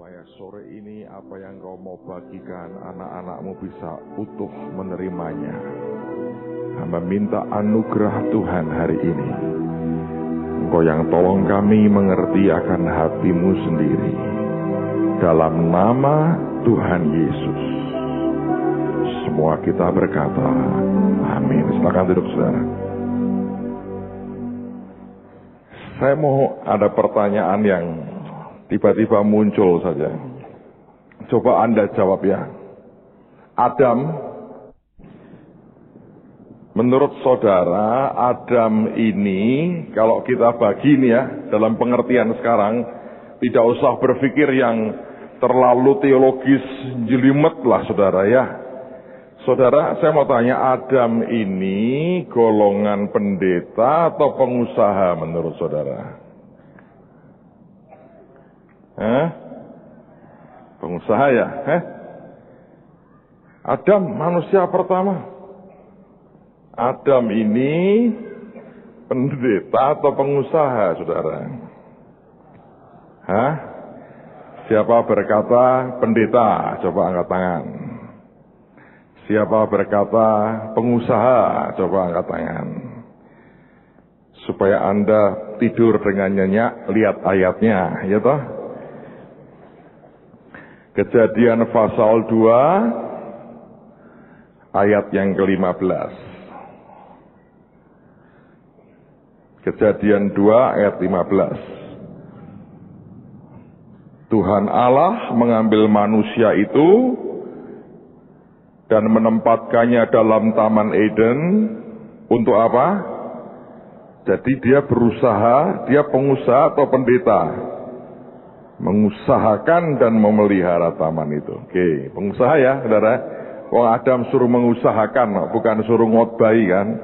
supaya sore ini apa yang kau mau bagikan anak-anakmu bisa utuh menerimanya. Hamba minta anugerah Tuhan hari ini. Engkau yang tolong kami mengerti akan hatimu sendiri. Dalam nama Tuhan Yesus. Semua kita berkata, amin. Silakan duduk saudara. Saya mau ada pertanyaan yang tiba-tiba muncul saja. Coba Anda jawab ya. Adam, menurut saudara, Adam ini, kalau kita bagi ini ya, dalam pengertian sekarang, tidak usah berpikir yang terlalu teologis jelimet lah saudara ya. Saudara, saya mau tanya, Adam ini golongan pendeta atau pengusaha menurut saudara? Pengusaha ya? Adam manusia pertama. Adam ini pendeta atau pengusaha, saudara? Siapa berkata pendeta? Coba angkat tangan. Siapa berkata pengusaha? Coba angkat tangan. Supaya Anda tidur dengan nyenyak, lihat ayatnya, ya toh? Kejadian pasal 2 ayat yang ke-15. Kejadian 2 ayat 15. Tuhan Allah mengambil manusia itu dan menempatkannya dalam Taman Eden untuk apa? Jadi dia berusaha, dia pengusaha atau pendeta? Mengusahakan dan memelihara taman itu. Oke, pengusaha ya, saudara. Wong Adam suruh mengusahakan, bukan suruh ngotbahi kan.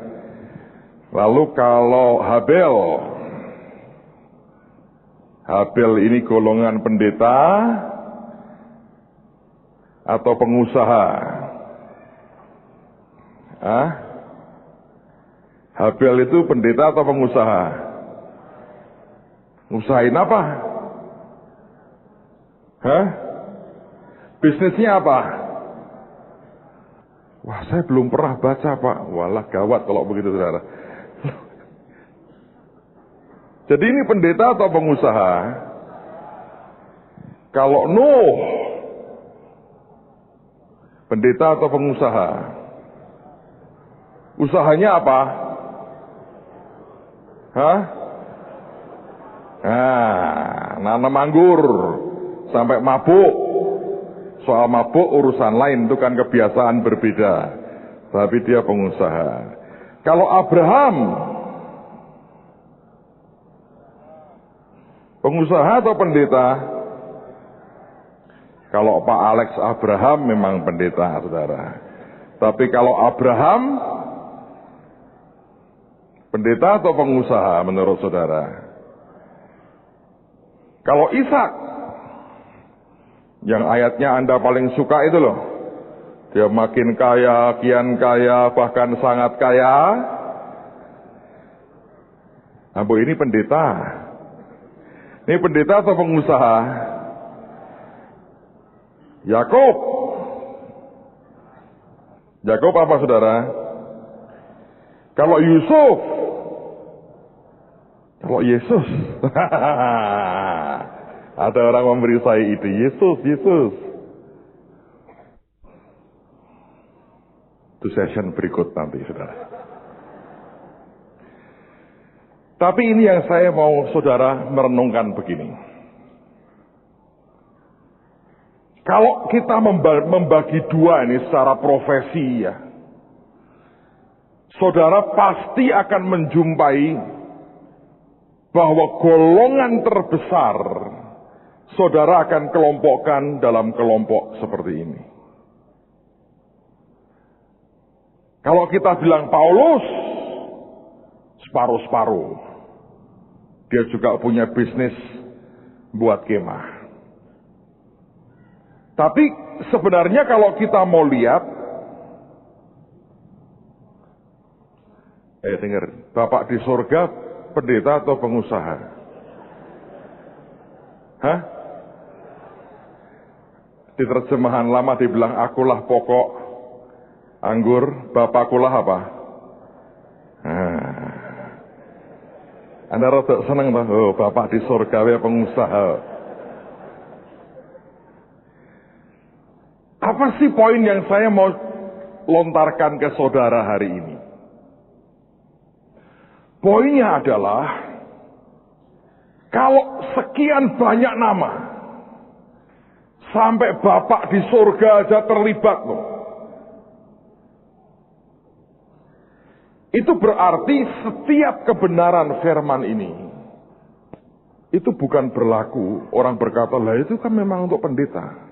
Lalu kalau Habel ini golongan pendeta atau pengusaha? Habel itu pendeta atau pengusaha? Ngusahain apa? Bisnisnya apa? Wah, saya belum pernah baca, Pak. Walah, gawat kalau begitu, saudara. Jadi ini pendeta atau pengusaha? Kalau Nuh, pendeta atau pengusaha? Usahanya apa? Nanam anggur sampai mabuk. Soal mabuk urusan lain, itu kan kebiasaan berbeda. Tapi dia pengusaha. Kalau Abraham, pengusaha atau pendeta? Kalau Pak Alex Abraham memang pendeta, saudara. Tapi kalau Abraham, pendeta atau pengusaha menurut saudara? Kalau Ishak, yang ayatnya Anda paling suka itu loh. Dia makin kaya, kian kaya, bahkan sangat kaya. Ini pendeta. Ini pendeta atau pengusaha? Yakub. Yakub apa saudara? Kalau Yusuf. Kalau Yesus. Ada orang memberi saya ide, Yesus. Itu session berikut nanti, saudara. Tapi ini yang saya mau saudara merenungkan begini. Kalau kita membagi dua ini secara profesi ya, saudara pasti akan menjumpai bahwa golongan terbesar saudara akan kelompokkan dalam kelompok seperti ini. Kalau kita bilang Paulus, separuh-separuh. Dia juga punya bisnis buat kemah. Tapi sebenarnya kalau kita mau lihat, dengar, Bapak di surga pendeta atau pengusaha? Di terjemahan lama dibilang akulah pokok anggur, bapakulah apa? Anda rada seneng toh, oh, bapak di surga ya pengusaha. Apa sih poin yang saya mau lontarkan ke saudara hari ini? Poinnya adalah, kalau sekian banyak nama, sampai bapak di surga aja terlibat loh. Itu berarti setiap kebenaran firman ini, itu bukan berlaku, orang berkata, lah itu kan memang untuk pendeta.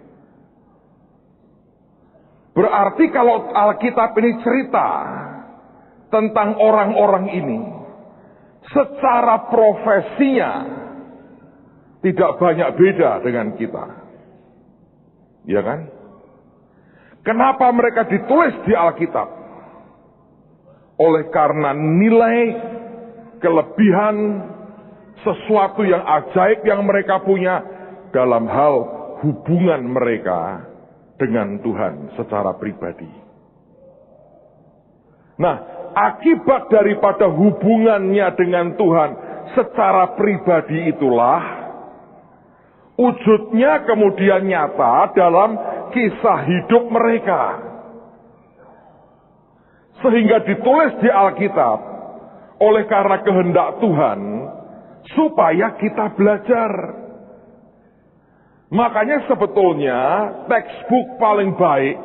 Berarti kalau Alkitab ini cerita tentang orang-orang ini, secara profesinya tidak banyak beda dengan kita. Ya kan? Kenapa mereka ditulis di Alkitab? Oleh karena nilai, kelebihan, sesuatu yang ajaib yang mereka punya dalam hal hubungan mereka dengan Tuhan secara pribadi. Nah, akibat daripada hubungannya dengan Tuhan secara pribadi itulah wujudnya kemudian nyata dalam kisah hidup mereka. Sehingga ditulis di Alkitab oleh karena kehendak Tuhan supaya kita belajar. Makanya sebetulnya textbook paling baik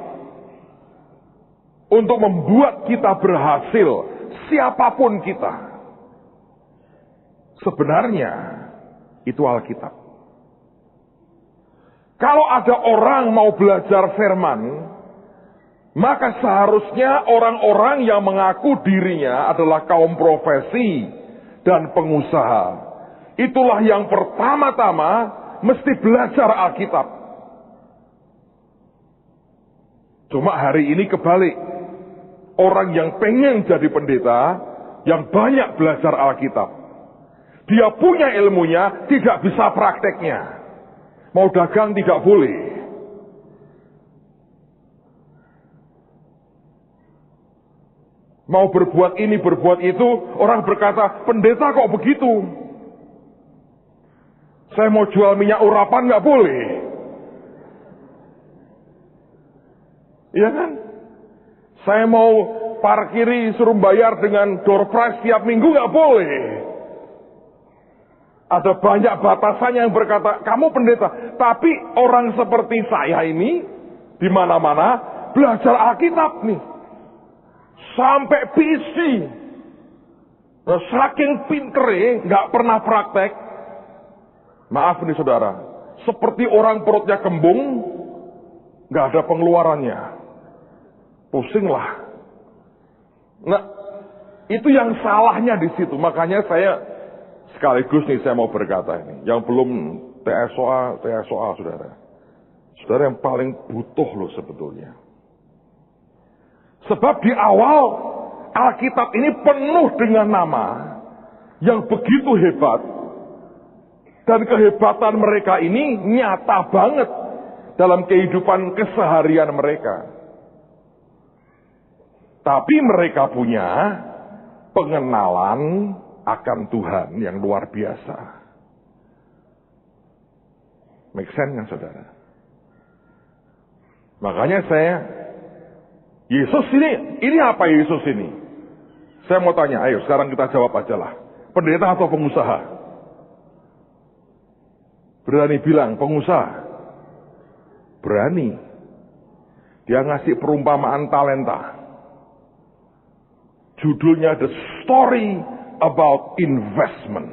untuk membuat kita berhasil, siapapun kita, sebenarnya itu Alkitab. Kalau ada orang mau belajar firman, maka seharusnya orang-orang yang mengaku dirinya adalah kaum profesi dan pengusaha, itulah yang pertama-tama mesti belajar Alkitab. Cuma hari ini kebalik. Orang yang pengen jadi pendeta, yang banyak belajar Alkitab, dia punya ilmunya, tidak bisa prakteknya. Mau dagang tidak boleh. Mau berbuat ini, berbuat itu, orang berkata, pendeta kok begitu? Saya mau jual minyak urapan nggak boleh. Iya kan? Saya mau parkiri suruh bayar dengan door prize tiap minggu nggak boleh. Ada banyak batasan yang berkata, kamu pendeta. Tapi orang seperti saya ini, di mana-mana belajar Alkitab nih. Sampai PC. Nah, saking pintere, nggak pernah praktek. Maaf nih saudara, seperti orang perutnya kembung, nggak ada pengeluarannya. Pusinglah. Nah, itu yang salahnya di situ. Makanya saya sekaligus nih saya mau berkata ini, yang belum TSOA saudara. Saudara yang paling butuh loh sebetulnya. Sebab di awal Alkitab ini penuh dengan nama yang begitu hebat. Dan kehebatan mereka ini nyata banget dalam kehidupan keseharian mereka. Tapi mereka punya pengenalan akan Tuhan yang luar biasa. Make sense kan saudara? Makanya Yesus ini apa Yesus ini? Saya mau tanya, ayo sekarang kita jawab aja lah. Pendeta atau pengusaha? Berani bilang pengusaha? Berani. Dia ngasih perumpamaan talenta. Judulnya The Story About Investment.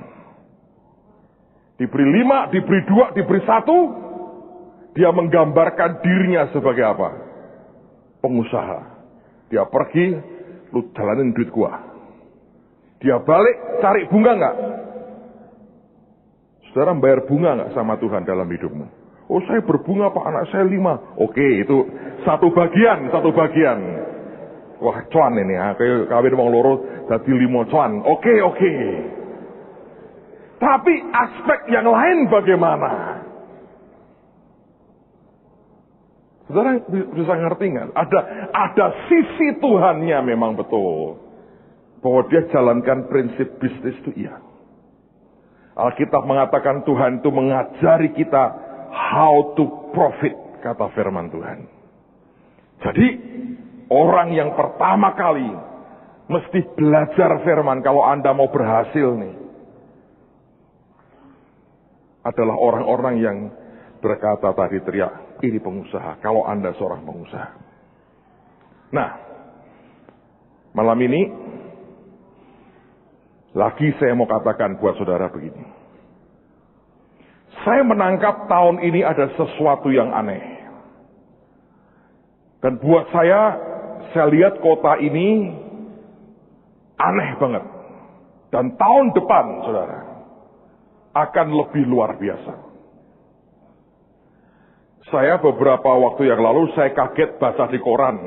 Diberi 5, diberi 2, diberi 1. Dia menggambarkan dirinya sebagai apa? Pengusaha. Dia pergi, lu jalanin duit gua. Dia balik, cari bunga nggak? Saudara bayar bunga nggak sama Tuhan dalam hidupmu? Oh saya berbunga Pak, anak saya 5. Oke, itu satu bagian. Wah cuan ini ya, kayak kawin wong loro dadi 5 cuan. Oke. Tapi aspek yang lain bagaimana? Saudara bisa ngerti nggak? Ada sisi Tuhannya memang betul. Bahwa dia jalankan prinsip bisnis itu iya. Alkitab mengatakan Tuhan itu mengajari kita how to profit, kata firman Tuhan. Jadi orang yang pertama kali mesti belajar firman kalau Anda mau berhasil nih, adalah orang-orang yang berkata tadi teriak, ini pengusaha, kalau Anda seorang pengusaha. Nah, malam ini lagi saya mau katakan buat saudara begini. Saya menangkap tahun ini ada sesuatu yang aneh. Dan buat saya lihat kota ini aneh banget. Dan tahun depan, saudara, akan lebih luar biasa. Saya beberapa waktu yang lalu, saya kaget baca di koran.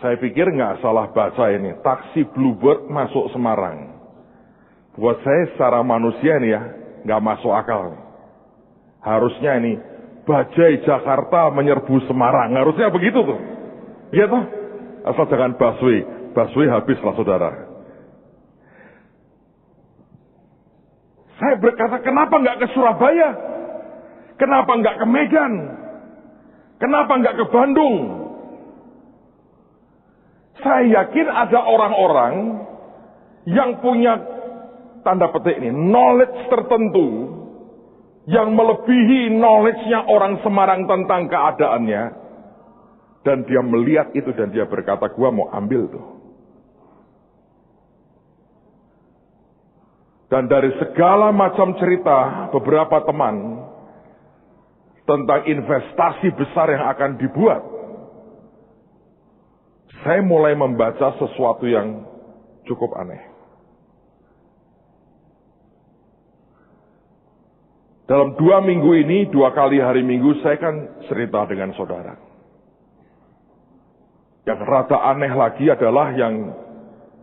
Saya pikir nggak salah baca ini, taksi Bluebird masuk Semarang. Buat saya secara manusia nih ya, nggak masuk akal nih. Harusnya ini, bajai Jakarta menyerbu Semarang. Harusnya begitu tuh. Iya tuh. Asal jangan busway. Busway habislah saudara. Saya berkata, kenapa nggak ke Surabaya? Kenapa nggak ke Medan? Kenapa nggak ke Bandung? Saya yakin ada orang-orang yang punya, tanda petik ini, knowledge tertentu yang melebihi knowledge-nya orang Semarang tentang keadaannya. Dan dia melihat itu dan dia berkata, gua mau ambil tuh. Dan dari segala macam cerita beberapa teman tentang investasi besar yang akan dibuat, saya mulai membaca sesuatu yang cukup aneh. Dalam 2 minggu ini, 2 kali hari Minggu, saya kan cerita dengan saudara. Yang rada aneh lagi adalah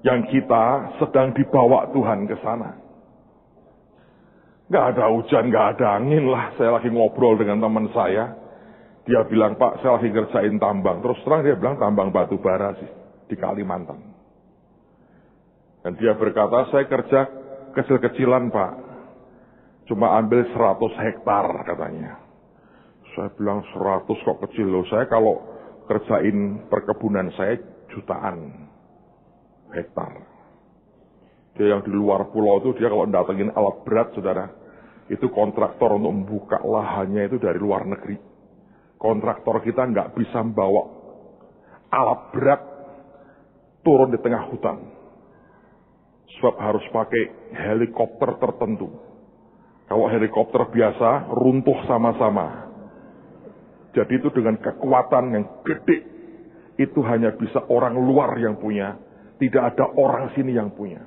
yang kita sedang dibawa Tuhan ke sana. Gak ada hujan, gak ada angin lah. Saya lagi ngobrol dengan teman saya. Dia bilang, Pak, saya lagi ngerjain tambang. Terus terang dia bilang tambang batu bara sih di Kalimantan. Dan dia berkata, saya kerja kecil-kecilan, Pak. Cuma ambil 100 hektar katanya. Saya bilang 100 kok kecil loh. Saya kalau kerjain perkebunan saya jutaan hektar. Dia yang di luar pulau itu, dia kalau datengin alat berat, saudara, itu kontraktor untuk membuka lahannya itu dari luar negeri. Kontraktor kita nggak bisa membawa alat berat turun di tengah hutan. Sebab harus pakai helikopter tertentu. Kalau helikopter biasa, runtuh sama-sama. Jadi itu dengan kekuatan yang gede, itu hanya bisa orang luar yang punya. Tidak ada orang sini yang punya.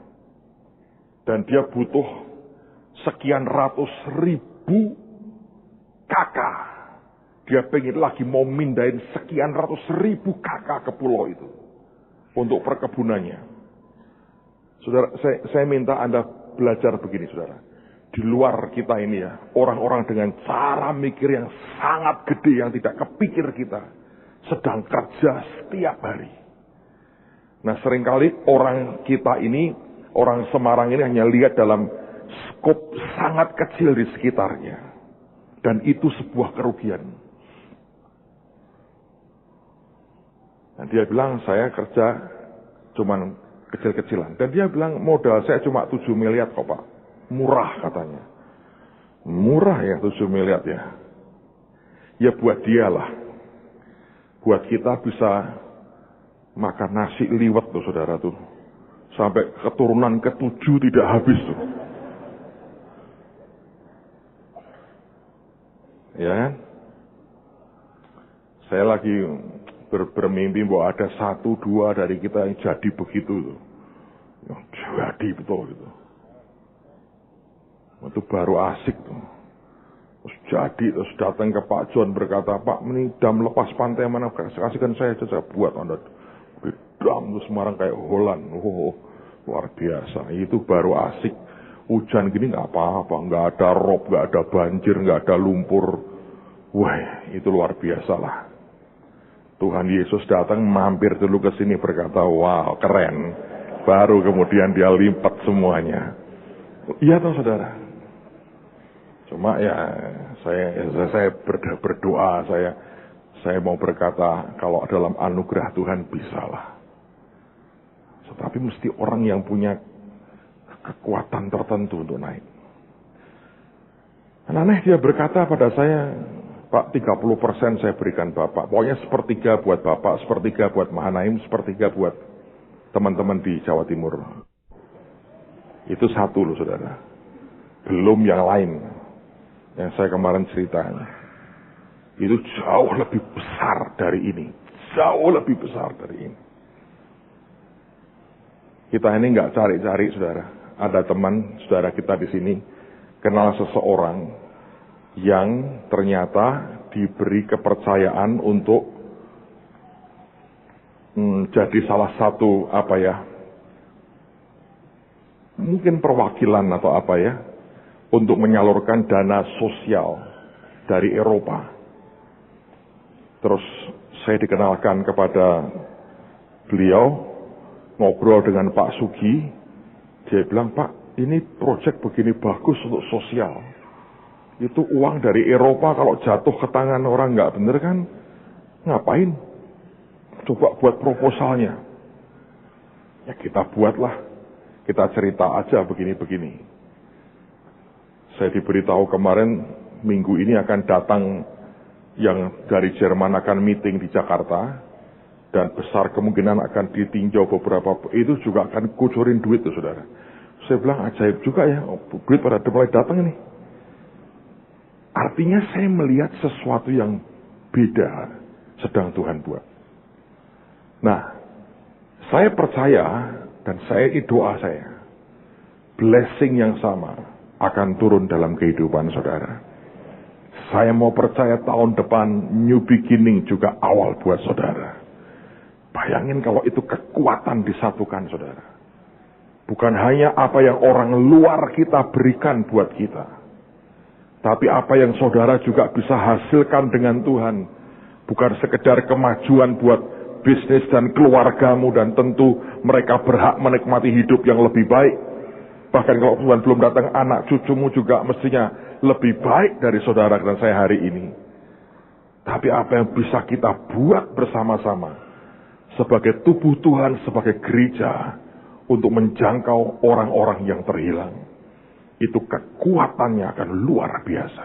Dan dia butuh sekian ratus ribu kakak. Dia pengen lagi mau mindahin sekian ratus ribu kakak ke pulau itu. Untuk perkebunannya. Saudara, saya minta Anda belajar begini, saudara. Di luar kita ini ya, orang-orang dengan cara mikir yang sangat gede, yang tidak kepikir kita, sedang kerja setiap hari. Nah, seringkali orang kita ini, orang Semarang ini hanya lihat dalam skop sangat kecil di sekitarnya. Dan itu sebuah kerugian. Nah, dia bilang, saya kerja cuman kecil-kecilan. Dan dia bilang, modal saya cuma 7 miliar kok, Pak. Murah katanya. Murah ya 7 miliar ya. Ya buat dia lah. Buat kita bisa makan nasi liwet tuh saudara tuh. Sampai keturunan ke-7 tidak habis tuh. Ya kan? Saya lagi bermimpi bahwa ada 1-2 dari kita yang jadi begitu tuh. Jadi betul gitu. Itu baru asik tuh. Terus jadi, terus datang ke Pak John berkata, Pak, ini dam lepas pantai mana? Kasihkan saya aja, saya buat Anda. Dam tuh Semarang kayak Holland. Oh, luar biasa. Itu baru asik. Hujan gini nggak apa-apa, nggak ada rob, nggak ada banjir, nggak ada lumpur. Wah, itu luar biasa lah. Tuhan Yesus datang mampir dulu ke sini berkata, wow, keren. Baru kemudian dia lipat semuanya. Iya toh saudara. Cuma ya saya berdoa, saya mau berkata kalau dalam anugerah Tuhan bisalah. Tetapi mesti orang yang punya kekuatan tertentu untuk naik. Aneh dia berkata pada saya, Pak, 30% saya berikan Bapak. Pokoknya sepertiga buat Bapak, sepertiga buat Mahanaim, sepertiga buat teman-teman di Jawa Timur. Itu satu loh saudara. Belum yang lain. Yang saya kemarin ceritanya. Itu jauh lebih besar dari ini. Jauh lebih besar dari ini. Kita ini nggak cari-cari saudara. Ada teman saudara kita di sini kenal seseorang yang ternyata diberi kepercayaan untuk jadi salah satu mungkin perwakilan atau untuk menyalurkan dana sosial dari Eropa. Terus saya dikenalkan kepada beliau, ngobrol dengan Pak Sugi, dia bilang, Pak, ini proyek begini bagus untuk sosial. Itu uang dari Eropa kalau jatuh ke tangan orang nggak bener kan, ngapain? Coba buat proposalnya. Ya kita buatlah, kita cerita aja begini-begini. Saya diberitahu kemarin minggu ini akan datang yang dari Jerman akan meeting di Jakarta, dan besar kemungkinan akan ditinjau beberapa, itu juga akan kucurin duit tuh saudara. Saya bilang ajaib juga ya, duit pada mulai datang ini. Artinya saya melihat sesuatu yang beda sedang Tuhan buat. Nah, saya percaya dan doa saya, blessing yang sama akan turun dalam kehidupan saudara. Saya mau percaya tahun depan new beginning juga awal buat saudara. Bayangin kalau itu kekuatan disatukan saudara. Bukan hanya apa yang orang luar kita berikan buat kita. Tapi apa yang saudara juga bisa hasilkan dengan Tuhan. Bukan sekedar kemajuan buat bisnis dan keluargamu. Dan tentu mereka berhak menikmati hidup yang lebih baik. Bahkan kalau Tuhan belum datang, anak cucumu juga mestinya lebih baik dari saudara dan saya hari ini. Tapi apa yang bisa kita buat bersama-sama. Sebagai tubuh Tuhan, sebagai gereja. Untuk menjangkau orang-orang yang terhilang. Itu kekuatannya akan luar biasa.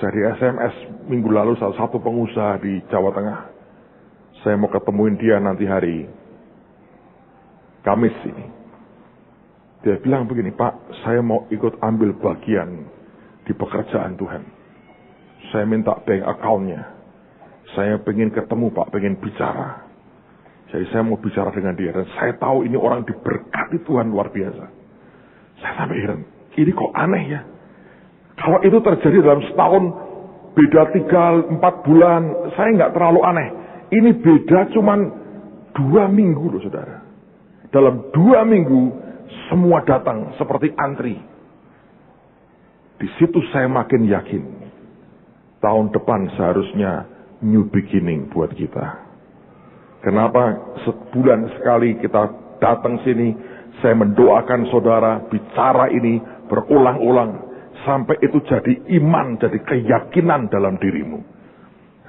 Saya di SMS minggu lalu salah satu pengusaha di Jawa Tengah. Saya mau ketemuin dia nanti hari Kamis ini. Dia bilang begini, Pak, saya mau ikut ambil bagian di pekerjaan Tuhan. Saya minta bank account-nya. Saya pengen ketemu Pak, pengen bicara. Jadi saya mau bicara dengan dia. Dan saya tahu ini orang diberkati Tuhan luar biasa. Saya sampai heran, ini kok aneh ya. Kalau itu terjadi dalam setahun, beda 3-4 bulan, saya nggak terlalu aneh. Ini beda cuman 2 minggu loh saudara. Dalam 2 minggu, semua datang seperti antri. Di situ saya makin yakin, tahun depan seharusnya new beginning buat kita. Kenapa sebulan sekali kita datang sini, saya mendoakan saudara, bicara ini berulang-ulang. Sampai itu jadi iman, jadi keyakinan dalam dirimu.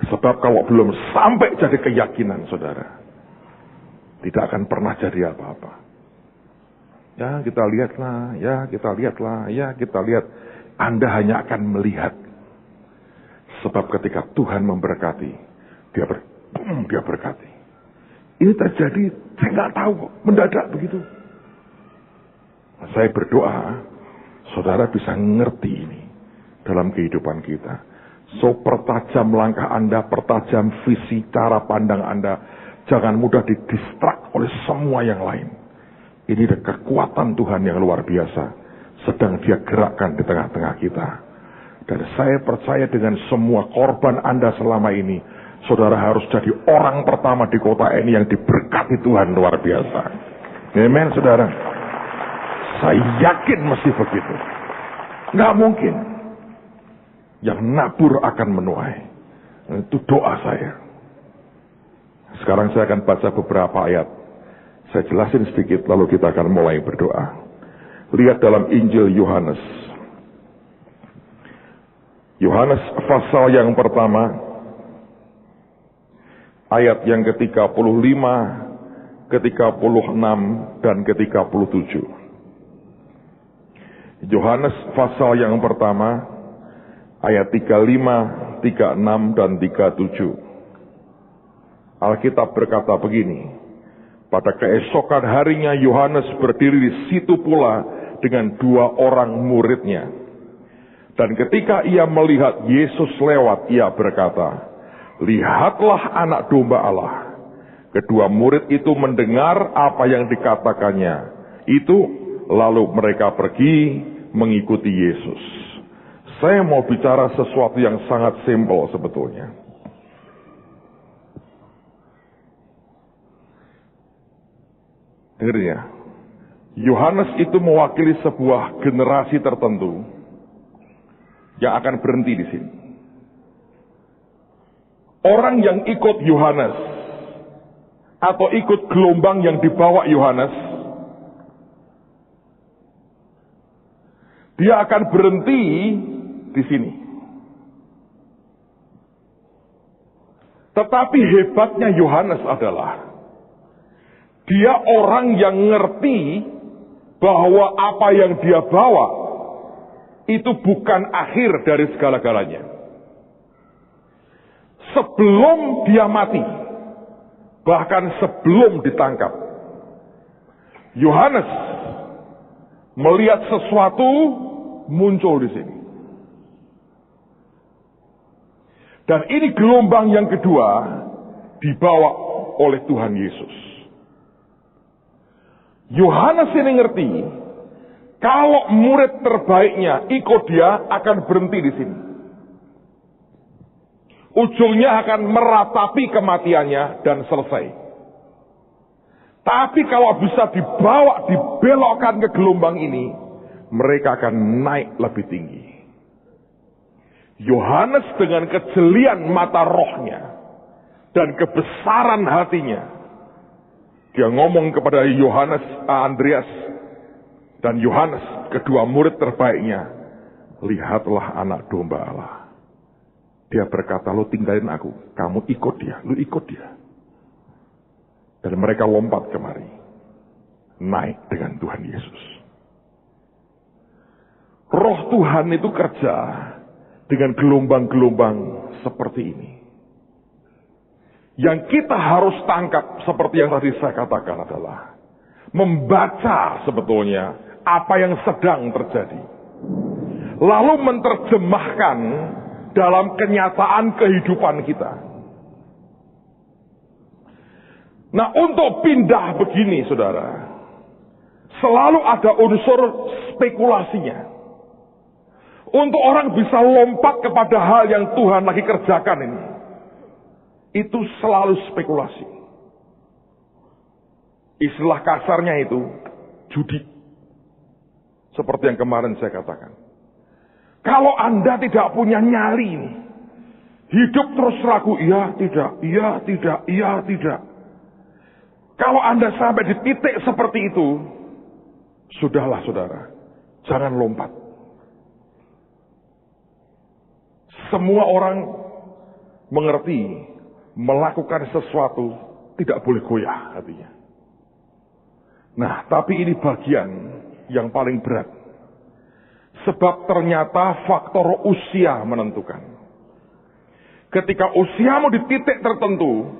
Sebab kalau belum sampai jadi keyakinan saudara, tidak akan pernah jadi apa-apa. Ya kita lihatlah, ya kita lihat. Anda hanya akan melihat. Sebab ketika Tuhan memberkati, dia berkati. Ini terjadi, saya nggak tahu kok, mendadak begitu. Saya berdoa, saudara bisa ngerti ini dalam kehidupan kita. So, pertajam langkah Anda, pertajam visi, cara pandang Anda. Jangan mudah didistrak oleh semua yang lain. Ini ada kekuatan Tuhan yang luar biasa. Sedang dia gerakkan di tengah-tengah kita. Dan saya percaya dengan semua korban Anda selama ini, saudara harus jadi orang pertama di kota ini yang diberkati Tuhan luar biasa. Amen, saudara. Saya yakin mesti begitu. Nggak mungkin. Yang nabur akan menuai. Itu doa saya. Sekarang saya akan baca beberapa ayat. Saya jelasin sedikit, lalu kita akan mulai berdoa. Lihat dalam Injil Yohanes. Yohanes pasal yang pertama, ayat yang ke-35, ke-36, dan ke-37. Yohanes pasal yang pertama, ayat 35, 36, dan 37. Alkitab berkata begini, pada keesokan harinya Yohanes berdiri di situ pula dengan 2 orang muridnya. Dan ketika ia melihat Yesus lewat, ia berkata, lihatlah anak domba Allah. Kedua murid itu mendengar apa yang dikatakannya. Itu lalu mereka pergi mengikuti Yesus. Saya mau bicara sesuatu yang sangat simpel sebetulnya. Dengar ya, Yohanes itu mewakili sebuah generasi tertentu yang akan berhenti di sini. Orang yang ikut Yohanes atau ikut gelombang yang dibawa Yohanes, dia akan berhenti di sini. Tetapi hebatnya Yohanes adalah dia orang yang ngerti bahwa apa yang dia bawa itu bukan akhir dari segala-galanya. Sebelum dia mati, bahkan sebelum ditangkap, Yohanes melihat sesuatu muncul di sini. Dan ini gelombang yang kedua dibawa oleh Tuhan Yesus. Yohanes ini ngerti, kalau murid terbaiknya ikut dia akan berhenti di sini. Ujungnya akan meratapi kematiannya dan selesai. Tapi kalau bisa dibawa, dibelokkan ke gelombang ini, mereka akan naik lebih tinggi. Yohanes dengan kejelian mata rohnya dan kebesaran hatinya, dia ngomong kepada Yohanes, Andreas dan Yohanes, kedua murid terbaiknya, lihatlah anak domba Allah. Dia berkata, lo tinggalin aku, kamu ikut dia, lo ikut dia. Dan mereka lompat kemari, naik dengan Tuhan Yesus. Roh Tuhan itu kerja dengan gelombang-gelombang seperti ini. Yang kita harus tangkap seperti yang tadi saya katakan adalah membaca sebetulnya apa yang sedang terjadi. Lalu menerjemahkan dalam kenyataan kehidupan kita. Nah, untuk pindah begini, saudara, selalu ada unsur spekulasinya. Untuk orang bisa lompat kepada hal yang Tuhan lagi kerjakan ini, itu selalu spekulasi. Istilah kasarnya itu judi. Seperti yang kemarin saya katakan. Kalau Anda tidak punya nyali ini, hidup terus ragu, iya tidak, iya tidak, iya tidak. Kalau Anda sampai di titik seperti itu, sudahlah saudara, jangan lompat. Semua orang mengerti, melakukan sesuatu tidak boleh goyah hatinya. Nah, tapi ini bagian yang paling berat. Sebab ternyata faktor usia menentukan. Ketika usiamu di titik tertentu,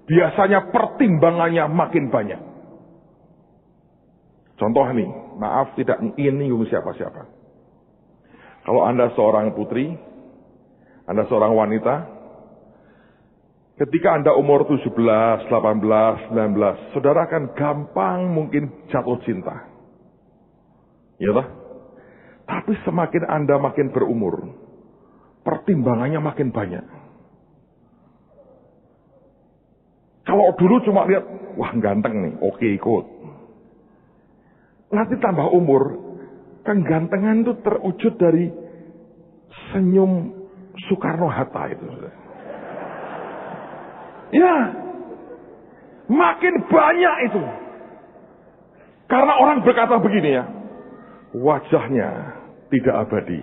biasanya pertimbangannya makin banyak. Contoh nih, maaf tidak ingin nyinggung siapa-siapa. Kalau Anda seorang putri, Anda seorang wanita, ketika Anda umur 17, 18, 19, saudara akan gampang mungkin jatuh cinta. Ya toh? Tapi semakin Anda makin berumur, pertimbangannya makin banyak. Kalau dulu cuma lihat, wah ganteng nih, oke ikut. Nanti tambah umur, kegantengan itu terwujud dari senyum Soekarno-Hatta itu. Ya, makin banyak itu. Karena orang berkata begini ya, wajahnya tidak abadi,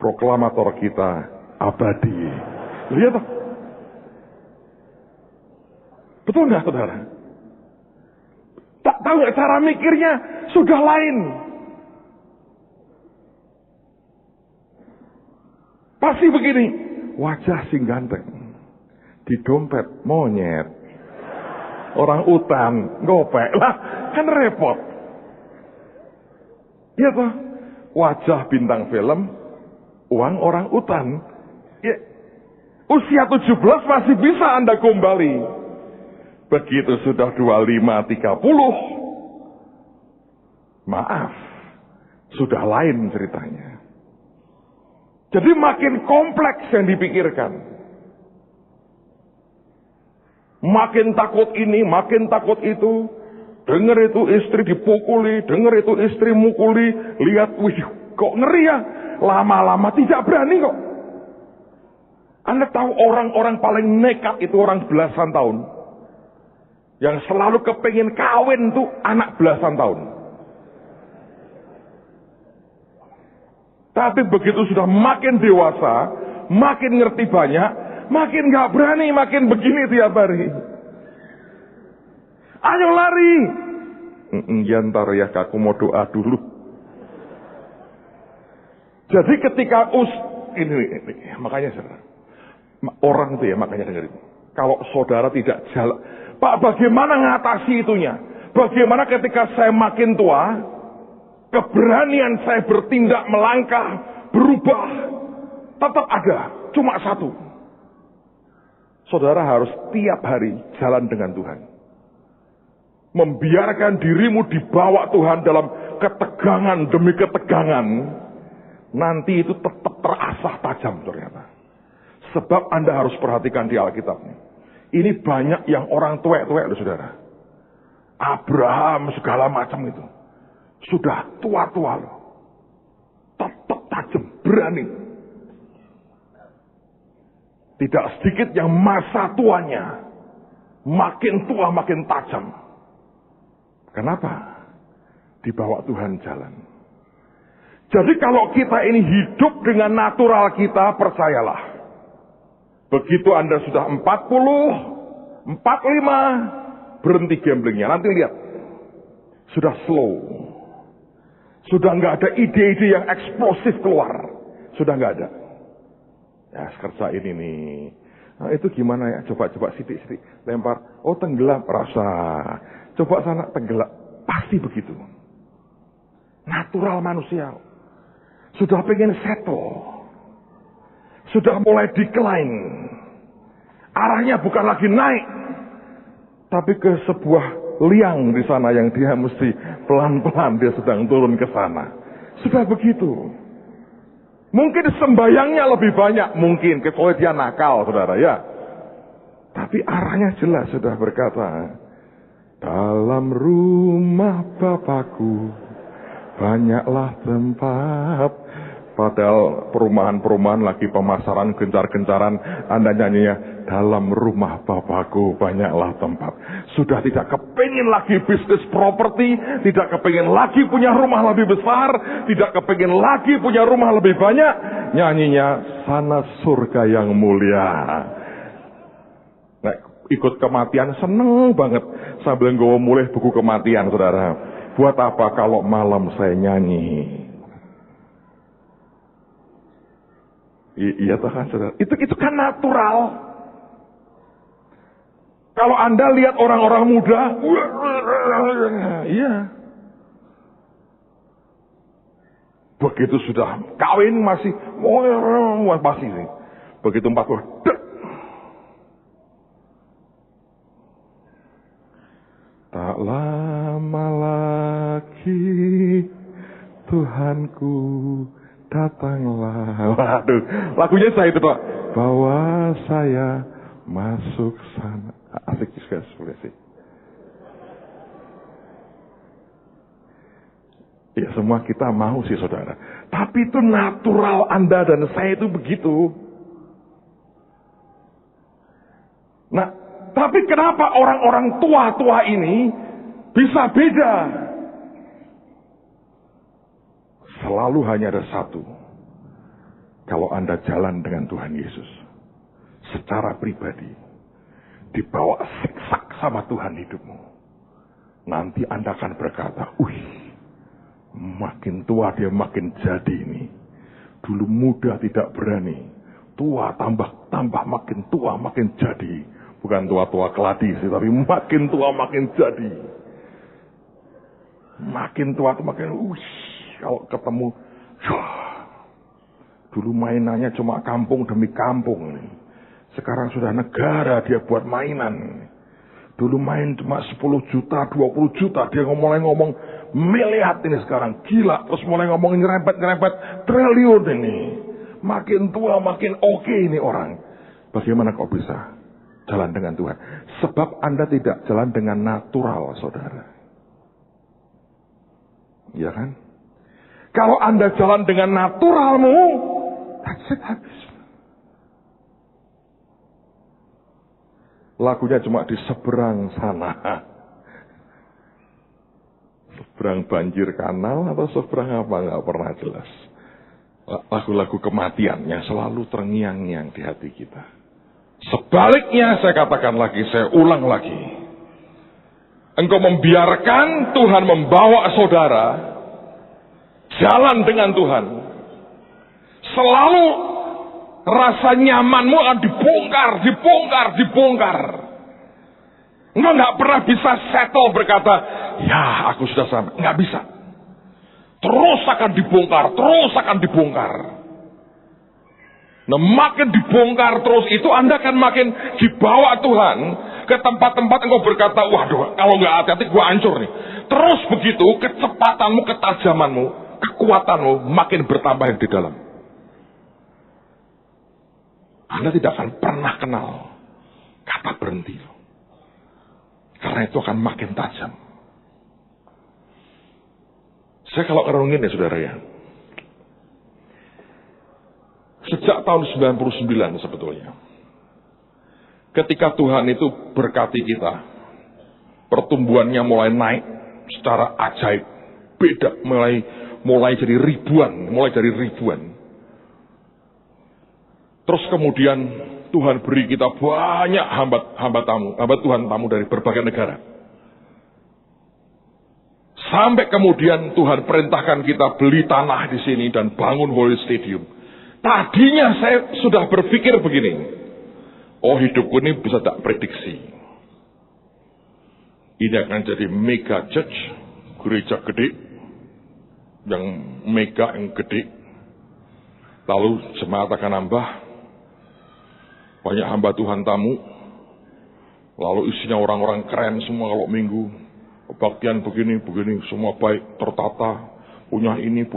proklamator kita abadi. Lihat, betul nggak saudara? Tak tahu nggak cara mikirnya sudah lain. Pasti begini, wajah sing ganteng, di dompet monyet, orang utan ngopek lah, kan repot. Iya toh, wajah bintang film, uang orang utan. Ya, usia 17 masih bisa Anda gombali. Begitu sudah 25, 30, maaf, sudah lain ceritanya. Jadi makin kompleks yang dipikirkan. Makin takut ini, makin takut itu. Dengar itu istri dipukuli, dengar itu istri mukuli. Lihat, wih, kok ngeri ya. Lama-lama tidak berani kok. Anda tahu orang-orang paling nekat itu orang belasan tahun. Yang selalu kepingin kawin tuh anak belasan tahun. Tapi begitu sudah makin dewasa, makin ngerti banyak, makin gak berani, makin begini tiap hari. Ayo lari. Ya ntar ya, aku mau doa dulu. Jadi ketika ini makanya saudara, orang itu ya makanya dengerin. Kalau saudara tidak jalan, Pak, bagaimana ngatasi itunya? Bagaimana ketika saya makin tua, keberanian saya bertindak, melangkah, berubah, tetap ada. Cuma satu. Saudara harus tiap hari jalan dengan Tuhan. Membiarkan dirimu dibawa Tuhan dalam ketegangan demi ketegangan. Nanti itu tetap terasah tajam ternyata. Sebab Anda harus perhatikan di Alkitab. Ini banyak yang orang tuwek-tuwek loh saudara. Abraham segala macam itu. Sudah tua-tua loh. Tetap tajam, berani. Tidak sedikit yang masa tuanya makin tua makin tajam. Kenapa? Dibawa Tuhan jalan. Jadi kalau kita ini hidup dengan natural kita, percayalah. Begitu Anda sudah 40, 45, berhenti gamblingnya. Nanti lihat. Sudah slow. Sudah nggak ada ide-ide yang eksplosif keluar. Sudah nggak ada. Ya, kerjain ini. Nah, itu gimana ya? Coba sidik-sidik. Lempar. Oh, tenggelam. Rasa. Coba sana tenggelam. Pasti begitu. Natural manusia. Sudah pengen settle. Sudah mulai decline. Arahnya bukan lagi naik. Tapi ke sebuah liang di sana yang dia mesti pelan-pelan dia sedang turun ke sana. Sudah begitu. Mungkin sembayangnya lebih banyak, mungkin kecuali dia nakal, saudara ya. Tapi arahnya jelas sudah berkata, dalam rumah Bapakku banyaklah tempat. Padahal perumahan-perumahan lagi pemasaran gencar-gencaran, Anda nyanyinya, dalam rumah Bapakku banyaklah tempat. Sudah tidak kepingin lagi bisnis properti, tidak kepingin lagi punya rumah lebih besar, tidak kepingin lagi punya rumah lebih banyak. Nyanyinya, sana surga yang mulia. Nah, ikut kematian seneng banget sambil nggawa mulih buku kematian, saudara. Buat apa kalau malam saya nyanyi? Iya toh kan saudara. Itu kan natural. Kalau Anda lihat orang-orang muda, iya. Begitu sudah kawin masih sih. Begitu 40, tak lama lagi Tuhanku datanglah. Waduh, lagunya saya itu Pak. Bawa saya masuk sana. Asik juga sebenarnya sih. Ya semua kita mau sih saudara. Tapi itu natural Anda dan saya itu begitu. Nah, tapi kenapa orang-orang tua-tua ini bisa beda? Selalu hanya ada satu. Kalau Anda jalan dengan Tuhan Yesus secara pribadi, dibawa siksak sama Tuhan hidupmu, nanti Anda akan berkata, makin tua dia makin jadi ini. Dulu muda tidak berani, tua tambah makin tua makin jadi. Bukan tua-tua keladi sih, tapi makin tua makin jadi. Makin tua tuh makin, kalau ketemu, dulu mainannya cuma kampung demi kampung. Sekarang sudah negara dia buat mainan. Dulu main cuma 10 juta, 20 juta. Dia mulai ngomong miliar ini sekarang. Gila. Terus mulai ngomong nyerempet triliun ini. Makin tua makin oke ini orang. Bagaimana kok bisa jalan dengan Tuhan? Sebab Anda tidak jalan dengan natural, saudara. Ya kan? Kalau Anda jalan dengan naturalmu, that's it, habis. Lagunya cuma di seberang sana. Seberang banjir kanal atau seberang apa, nggak pernah jelas. Lagu-lagu kematian yang selalu terngiang-ngiang di hati kita. Sebaliknya saya katakan lagi, saya ulang lagi. Engkau membiarkan Tuhan membawa saudara jalan dengan Tuhan. Selalu rasa nyamanmu akan dibongkar. Engkau nggak pernah bisa settle berkata, ya aku sudah sampai. Nggak bisa. Terus akan dibongkar. Nah, makin dibongkar terus itu Anda akan makin dibawa Tuhan ke tempat-tempat engkau berkata, waduh, kalau nggak hati-hati gue hancur nih. Terus begitu kecepatanmu, ketajamanmu, kekuatanmu makin bertambah di dalam. Anda tidak akan pernah kenal kata berhenti. Karena itu akan makin tajam. Saya kalau ngerungin ya saudara ya. Sejak tahun 99 sebetulnya. Ketika Tuhan itu berkati kita. Pertumbuhannya mulai naik secara ajaib. Beda, mulai jadi ribuan. Terus kemudian Tuhan beri kita banyak hamba Tuhan tamu dari berbagai negara. Sampai kemudian Tuhan perintahkan kita beli tanah di sini dan bangun Holy Stadium. Tadinya saya sudah berpikir begini. Oh, hidupku ini bisa tak prediksi. Ini akan jadi mega church, gereja gede, yang mega yang gede. Lalu jemaat akan nambah. Banyak hamba Tuhan tamu. Lalu isinya orang-orang keren semua kalau minggu. Kebaktian begini, semua baik, tertata. Punya ini.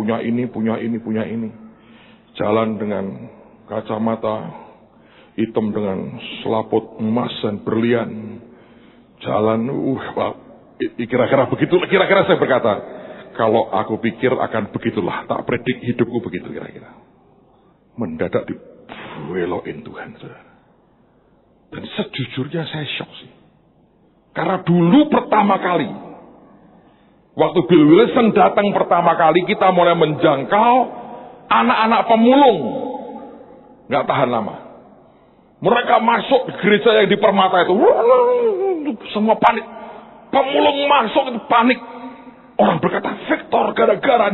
Jalan dengan kacamata hitam dengan selaput emas dan berlian. Jalan, kira-kira begitu. Kira-kira saya berkata, kalau aku pikir akan begitulah. Tak predik hidupku begitu kira-kira. Mendadak dibelokin Tuhan, saudara. Dan sejujurnya saya shock sih. Karena dulu pertama kali, waktu Bill Wilson datang pertama kali, kita mulai menjangkau anak-anak pemulung. Nggak tahan lama. Mereka masuk di gereja yang di Permata itu. Semua panik. Pemulung masuk itu panik. Orang berkata, Victor gara-gara.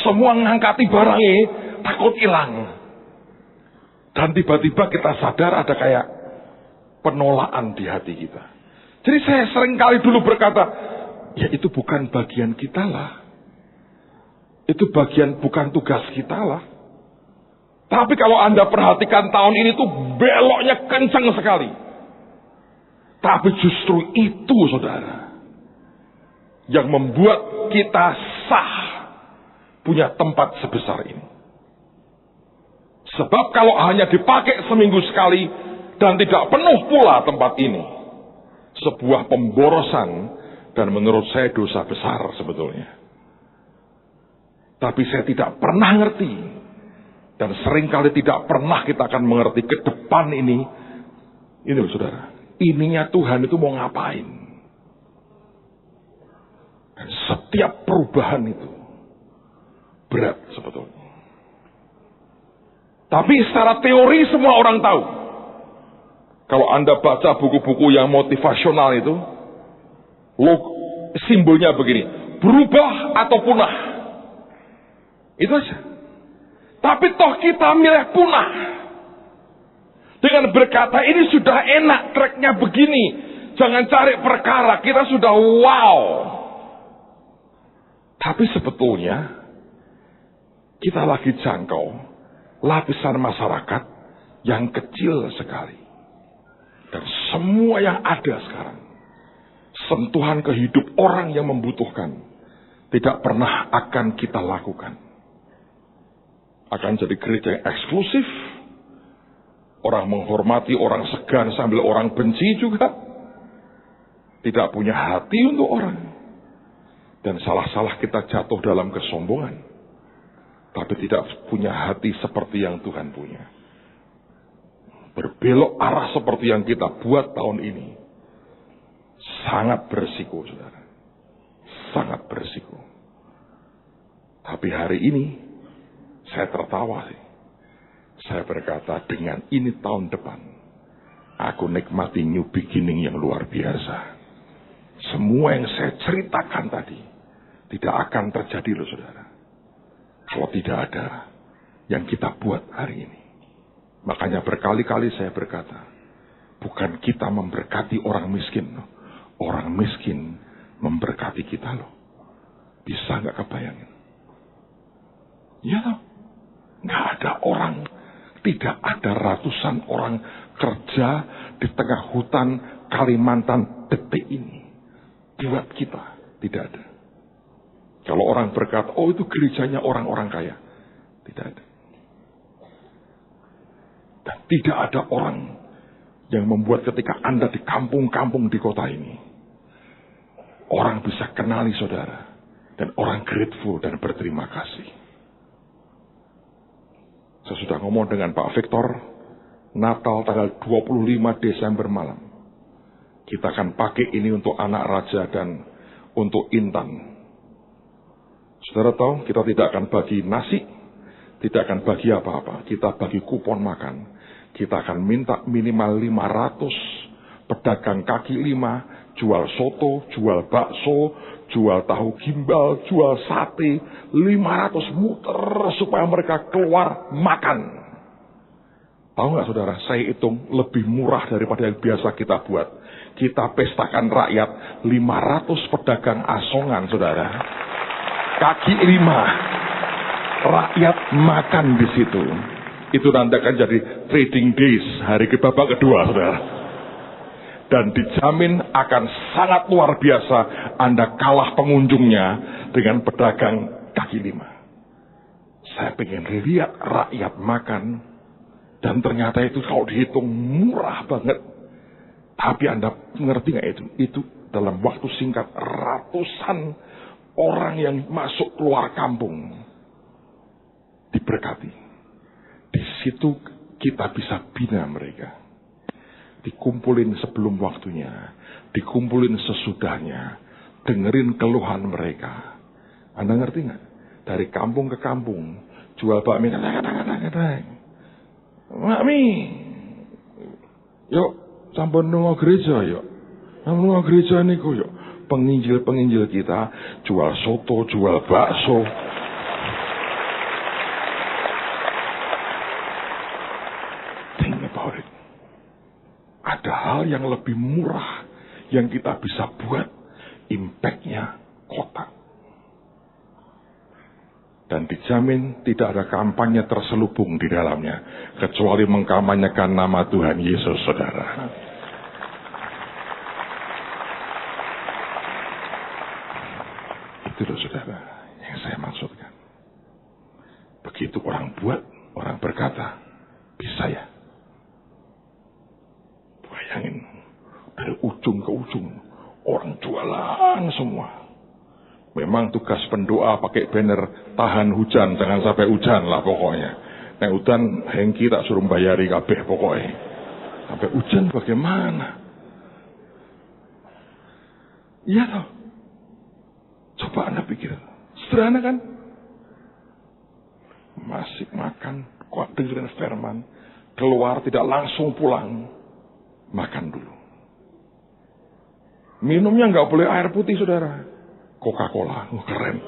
Semua ngangkati barangnya, takut hilang. Dan tiba-tiba kita sadar ada kayak penolakan di hati kita. Jadi saya sering kali dulu berkata, ya itu bukan bagian kita lah. Itu bukan tugas kita lah. Tapi kalau Anda perhatikan tahun ini tuh beloknya kencang sekali. Tapi justru itu saudara, yang membuat kita sah punya tempat sebesar ini. Sebab kalau hanya dipakai seminggu sekali dan tidak penuh pula tempat ini, sebuah pemborosan dan menurut saya dosa besar sebetulnya. Tapi saya tidak pernah ngerti. Dan seringkali tidak pernah kita akan mengerti ke depan ini. Ini loh saudara. Ininya Tuhan itu mau ngapain. Dan setiap perubahan itu berat sebetulnya. Tapi secara teori semua orang tahu. Kalau Anda baca buku-buku yang motivasional itu, simbolnya begini, berubah atau punah. Itu aja. Tapi toh kita milih punah. Dengan berkata ini sudah enak, tracknya begini. Jangan cari perkara, kita sudah wow. Tapi sebetulnya kita lagi jangkau lapisan masyarakat yang kecil sekali. Dan semua yang ada sekarang, sentuhan ke hidup orang yang membutuhkan, tidak pernah akan kita lakukan. Akan jadi gereja yang eksklusif. Orang menghormati, orang segan sambil orang benci juga. Tidak punya hati untuk orang. Dan salah-salah kita jatuh dalam kesombongan. Tapi tidak punya hati seperti yang Tuhan punya. Berbelok arah seperti yang kita buat tahun ini. Sangat berisiko, saudara. Sangat berisiko. Tapi hari ini, saya tertawa sih. Saya berkata, dengan ini tahun depan, aku nikmati new beginning yang luar biasa. Semua yang saya ceritakan tadi, tidak akan terjadi loh saudara. Kalau tidak ada yang kita buat hari ini. Makanya berkali-kali saya berkata, bukan kita memberkati orang miskin loh. Orang miskin memberkati kita loh. Bisa gak kebayangin? Ya loh. Gak ada orang, tidak ada ratusan orang kerja di tengah hutan Kalimantan detik ini. Buat kita, tidak ada. Kalau orang berkata, oh itu gerejanya orang-orang kaya. Tidak ada. Dan tidak ada orang yang membuat ketika Anda di kampung-kampung di kota ini, orang bisa kenali saudara. Dan orang grateful dan berterima kasih. Saya sudah ngomong dengan Pak Victor, Natal tanggal 25 Desember malam. Kita akan pakai ini untuk anak raja dan untuk Intan. Saudara tahu, kita tidak akan bagi nasi, tidak akan bagi apa-apa. Kita bagi kupon makan. Kita akan minta minimal 500 pedagang kaki lima, jual soto, jual bakso, jual tahu gimbal, jual sate, 500 muter supaya mereka keluar makan. Tahu nggak saudara, saya hitung lebih murah daripada yang biasa kita buat. Kita pestakan rakyat 500 pedagang asongan saudara. Kaki lima, rakyat makan di situ. Itu nanti akan jadi trading days, hari babak kedua, saudara. Dan dijamin akan sangat luar biasa. Anda kalah pengunjungnya dengan pedagang kaki lima. Saya pengen lihat rakyat makan. Dan ternyata itu kalau dihitung murah banget. Tapi Anda mengerti nggak itu? Itu dalam waktu singkat ratusan orang yang masuk keluar kampung diberkati. Di situ kita bisa bina mereka. Dikumpulin sebelum waktunya, dikumpulin sesudahnya, dengerin keluhan mereka. Anda ngerti nggak? Dari kampung ke kampung, jual bakmi, kadang-kadang. Bakmi, yuk, sampun nunggu gereja, yuk. Nunggu gereja niku, yuk. Penginjil-penginjil kita jual soto, jual bakso. Think about it. Ada hal yang lebih murah yang kita bisa buat, impact-nya kota. Dan dijamin tidak ada kampanye terselubung di dalamnya, kecuali mengkampanyekan nama Tuhan Yesus, saudara. Itu loh saudara yang saya maksudkan. Begitu orang buat, orang berkata, bisa ya. Bayangin, dari ujung ke ujung, orang jualan semua. Memang tugas pendoa pakai banner tahan hujan, jangan sampai hujan lah pokoknya. Nah hujan Hengki tak suruh bayari kabeh pokoknya. Sampai hujan bagaimana? Iya toh. Coba Anda pikir, sederhana kan? Masih makan, kok dengerin firman, keluar tidak langsung pulang, makan dulu. Minumnya nggak boleh air putih, saudara. Coca-Cola, keren.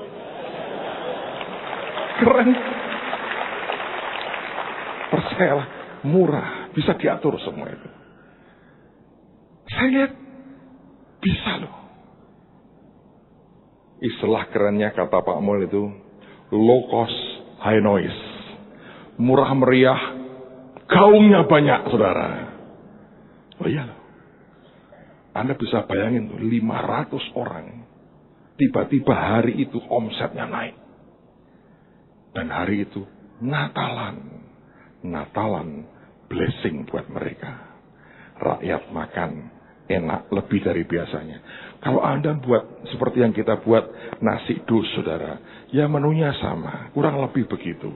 Keren. Percayalah, murah, bisa diatur semua itu. Saya lihat, bisa loh. Istilah kerennya kata Pak Mul itu, low cost, high noise. Murah meriah, gaungnya banyak, saudara. Oh iya loh. Anda bisa bayangin tuh, 500 orang. Tiba-tiba hari itu omsetnya naik. Dan hari itu Natalan. Natalan blessing buat mereka. Rakyat makan enak lebih dari biasanya. Kalau Anda buat seperti yang kita buat nasi dus, saudara, ya menunya sama, kurang lebih begitu.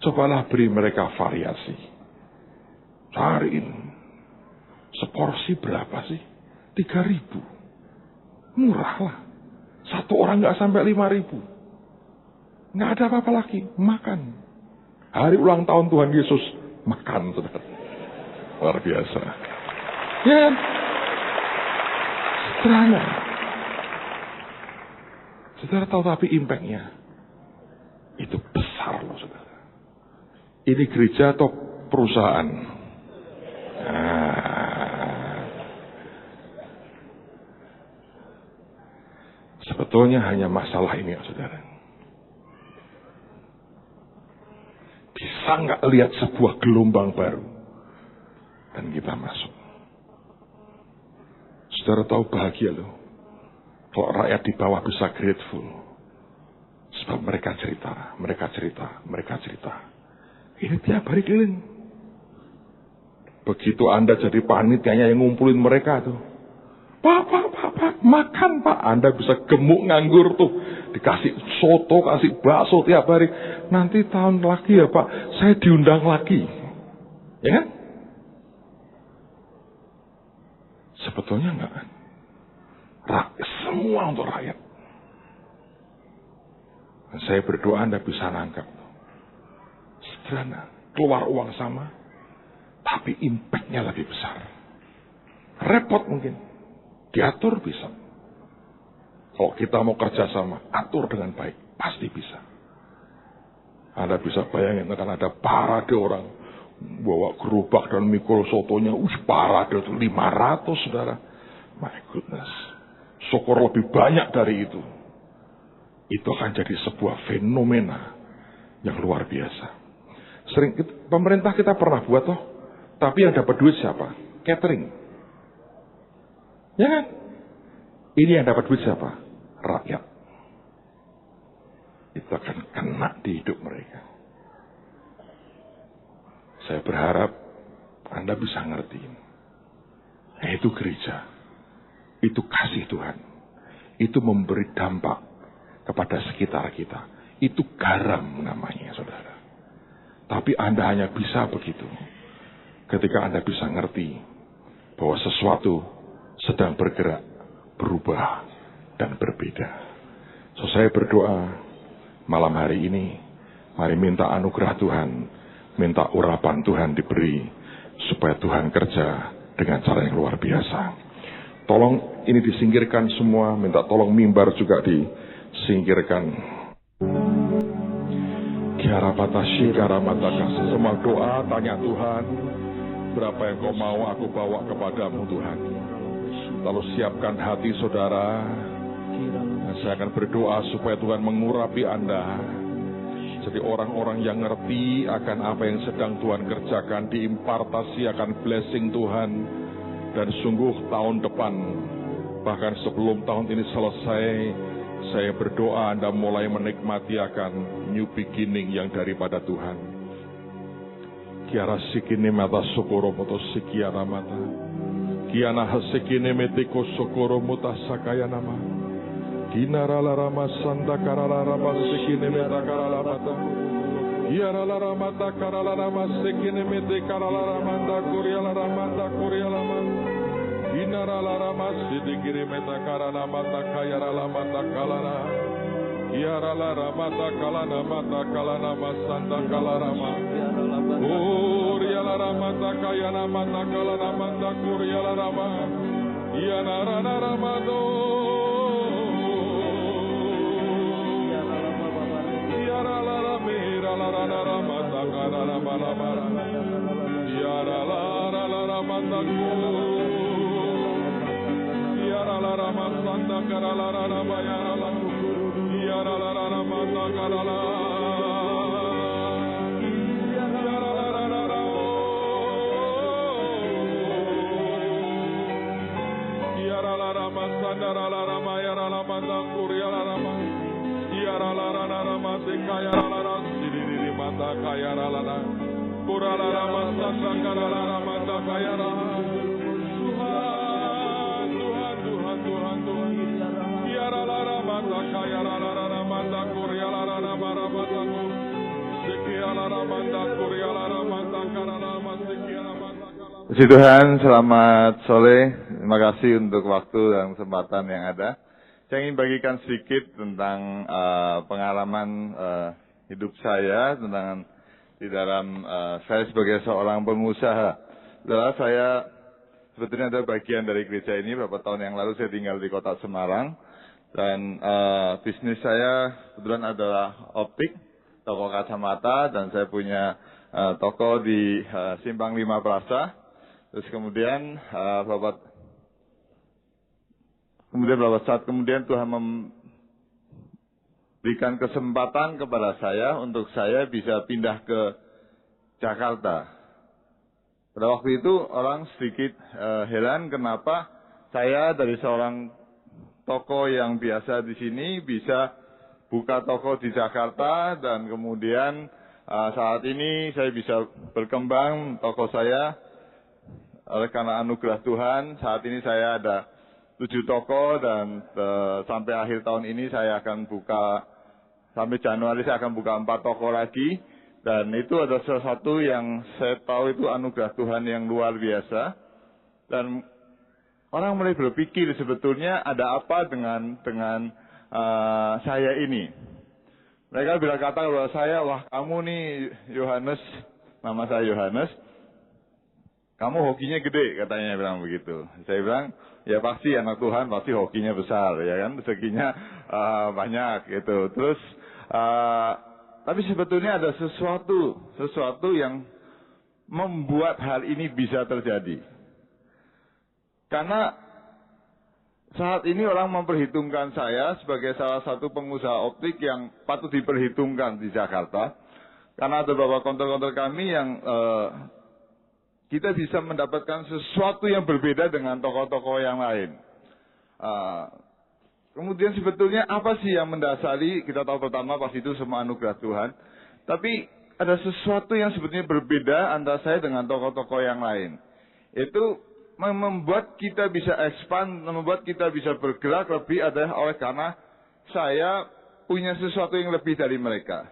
Cobalah beri mereka variasi. Cariin. Seporsi berapa sih? 3.000. Murah lah. Satu orang nggak sampai 5.000. Nggak ada apa-apa lagi. Makan. Hari ulang tahun Tuhan Yesus. Makan, saudara. Luar biasa. Ya. Sederhana. Saudara tahu tapi impact-nya. Itu besar loh, saudara. Ini gereja atau perusahaan? Sebetulnya hanya masalah ini, saudara. Bisa nggak lihat sebuah gelombang baru dan kita masuk? Saudara tahu bahagia loh kalau rakyat di bawah bisa grateful, sebab mereka cerita. Ini tiap hari keliling. Begitu Anda jadi panitianya yang ngumpulin mereka tuh, Pak, makan Pak. Anda bisa gemuk nganggur tuh. Dikasih soto, kasih bakso tiap hari. Nanti tahun lagi ya Pak, saya diundang lagi. Ya kan? Sebetulnya enggak kan? Semua untuk rakyat. Dan saya berdoa Anda bisa nangkap. Sederhana. Keluar uang sama, tapi impact-nya lebih besar. Repot mungkin. Diatur bisa. Kalau kita mau kerjasama, atur dengan baik. Pasti bisa. Anda bisa bayangin, akan ada parade orang. Bawa gerobak dan mikul sotonya. Parade itu 500, saudara. My goodness. Syukur lebih banyak dari itu. Itu akan jadi sebuah fenomena yang luar biasa. Pemerintah kita pernah buat toh. Tapi yang dapat duit siapa? Catering. Ya kan? Ini yang dapat duit siapa? Rakyat. Itu akan kena di hidup mereka. Saya berharap Anda bisa ngerti. Itu gereja. Itu kasih Tuhan. Itu memberi dampak kepada sekitar kita. Itu garam namanya, saudara. Tapi Anda hanya bisa begitu ketika Anda bisa ngerti bahwa sesuatu sedang bergerak, berubah, dan berbeda. So saya berdoa malam hari ini, mari minta anugerah Tuhan, minta urapan Tuhan diberi, supaya Tuhan kerja dengan cara yang luar biasa. Tolong ini disingkirkan semua, minta tolong mimbar juga disingkirkan. Kiarapatashi karamataka, semua doa tanya Tuhan, berapa yang kau mau aku bawa kepadamu Tuhan. Lalu siapkan hati saudara. Saya akan berdoa supaya Tuhan mengurapi Anda. Jadi orang-orang yang ngerti akan apa yang sedang Tuhan kerjakan, diimpartasi akan blessing Tuhan. Dan sungguh tahun depan, bahkan sebelum tahun ini selesai, saya berdoa Anda mulai menikmati akan new beginning yang daripada Tuhan. Kiara sikini mata sokoro moto sikiara mata. Kiana hasikine metiko sokoro muta sakaya nama. Kinaralarama Santa Karalarama Sekine Meta Karalamata. Yaralarama Karalarama Sekine Mete Karalarama Kurialarama Kurialama. Kinaralarama Sidikiri Meta Karalamata Kayaramata Kalara. Yaralarama Kalana Santa Kalarama. Kurialarama Kayanamata Kalanamata Kurialarama. Yanararamado. Puji Tuhan, selamat sore. Terima kasih untuk waktu dan kesempatan yang ada. Saya ingin bagikan sedikit tentang pengalaman hidup saya tentang di dalam saya sebagai seorang pengusaha. Adalah saya sebetulnya ada bagian dari gereja ini. Beberapa tahun yang lalu saya tinggal di kota Semarang dan bisnis saya kebetulan adalah optik, toko kacamata, dan saya punya toko di Simpang 5 Plaza. Terus kemudian beberapa saat kemudian Tuhan memberikan kesempatan kepada saya untuk saya bisa pindah ke Jakarta. Pada waktu itu orang sedikit heran kenapa saya dari seorang toko yang biasa di sini bisa buka toko di Jakarta, dan kemudian saat ini saya bisa berkembang toko saya. Oleh karena anugerah Tuhan, saat ini saya ada 7 toko dan sampai akhir tahun ini saya akan buka, sampai Januari saya akan buka 4 toko lagi. Dan itu adalah sesuatu yang saya tahu itu anugerah Tuhan yang luar biasa. Dan orang mulai berpikir sebetulnya ada apa dengan saya ini. Mereka bilang kata bahwa wah kamu nih Yohanes, nama saya Yohanes. Kamu hokinya gede, katanya bilang begitu. Saya bilang, ya pasti anak Tuhan pasti hokinya besar, ya kan, rezekinya banyak gitu. Terus, tapi sebetulnya ada sesuatu yang membuat hal ini bisa terjadi. Karena saat ini orang memperhitungkan saya sebagai salah satu pengusaha optik yang patut diperhitungkan di Jakarta. Karena ada beberapa konter-konter kami yang kita bisa mendapatkan sesuatu yang berbeda dengan toko-toko yang lain. Kemudian sebetulnya apa sih yang mendasari? Kita tahu pertama pasti itu semua anugerah Tuhan. Tapi ada sesuatu yang sebetulnya berbeda antara saya dengan toko-toko yang lain. Itu membuat kita bisa expand, membuat kita bisa bergerak lebih adalah oleh karena saya punya sesuatu yang lebih dari mereka.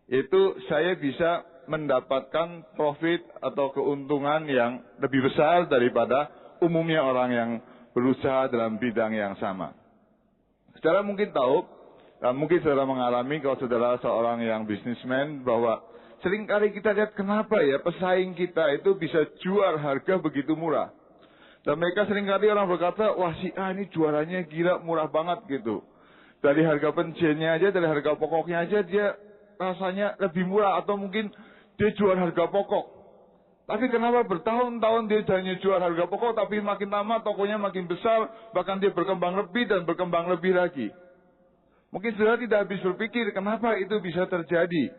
Itu saya bisa mendapatkan profit atau keuntungan yang lebih besar daripada umumnya orang yang berusaha dalam bidang yang sama. Saudara mungkin tahu, dan mungkin saudara mengalami kalau saudara seorang yang bisnismen, bahwa seringkali kita lihat kenapa ya pesaing kita itu bisa jual harga begitu murah. Dan mereka seringkali orang berkata, wah si A ini jualannya gila murah banget gitu. Dari harga penjualnya aja, dari harga pokoknya aja dia rasanya lebih murah, atau mungkin dia jual harga pokok. Tapi kenapa bertahun-tahun dia hanya jual harga pokok, tapi makin lama tokonya makin besar, bahkan dia berkembang lebih dan berkembang lebih lagi. Mungkin saudara tidak habis berpikir, kenapa itu bisa terjadi?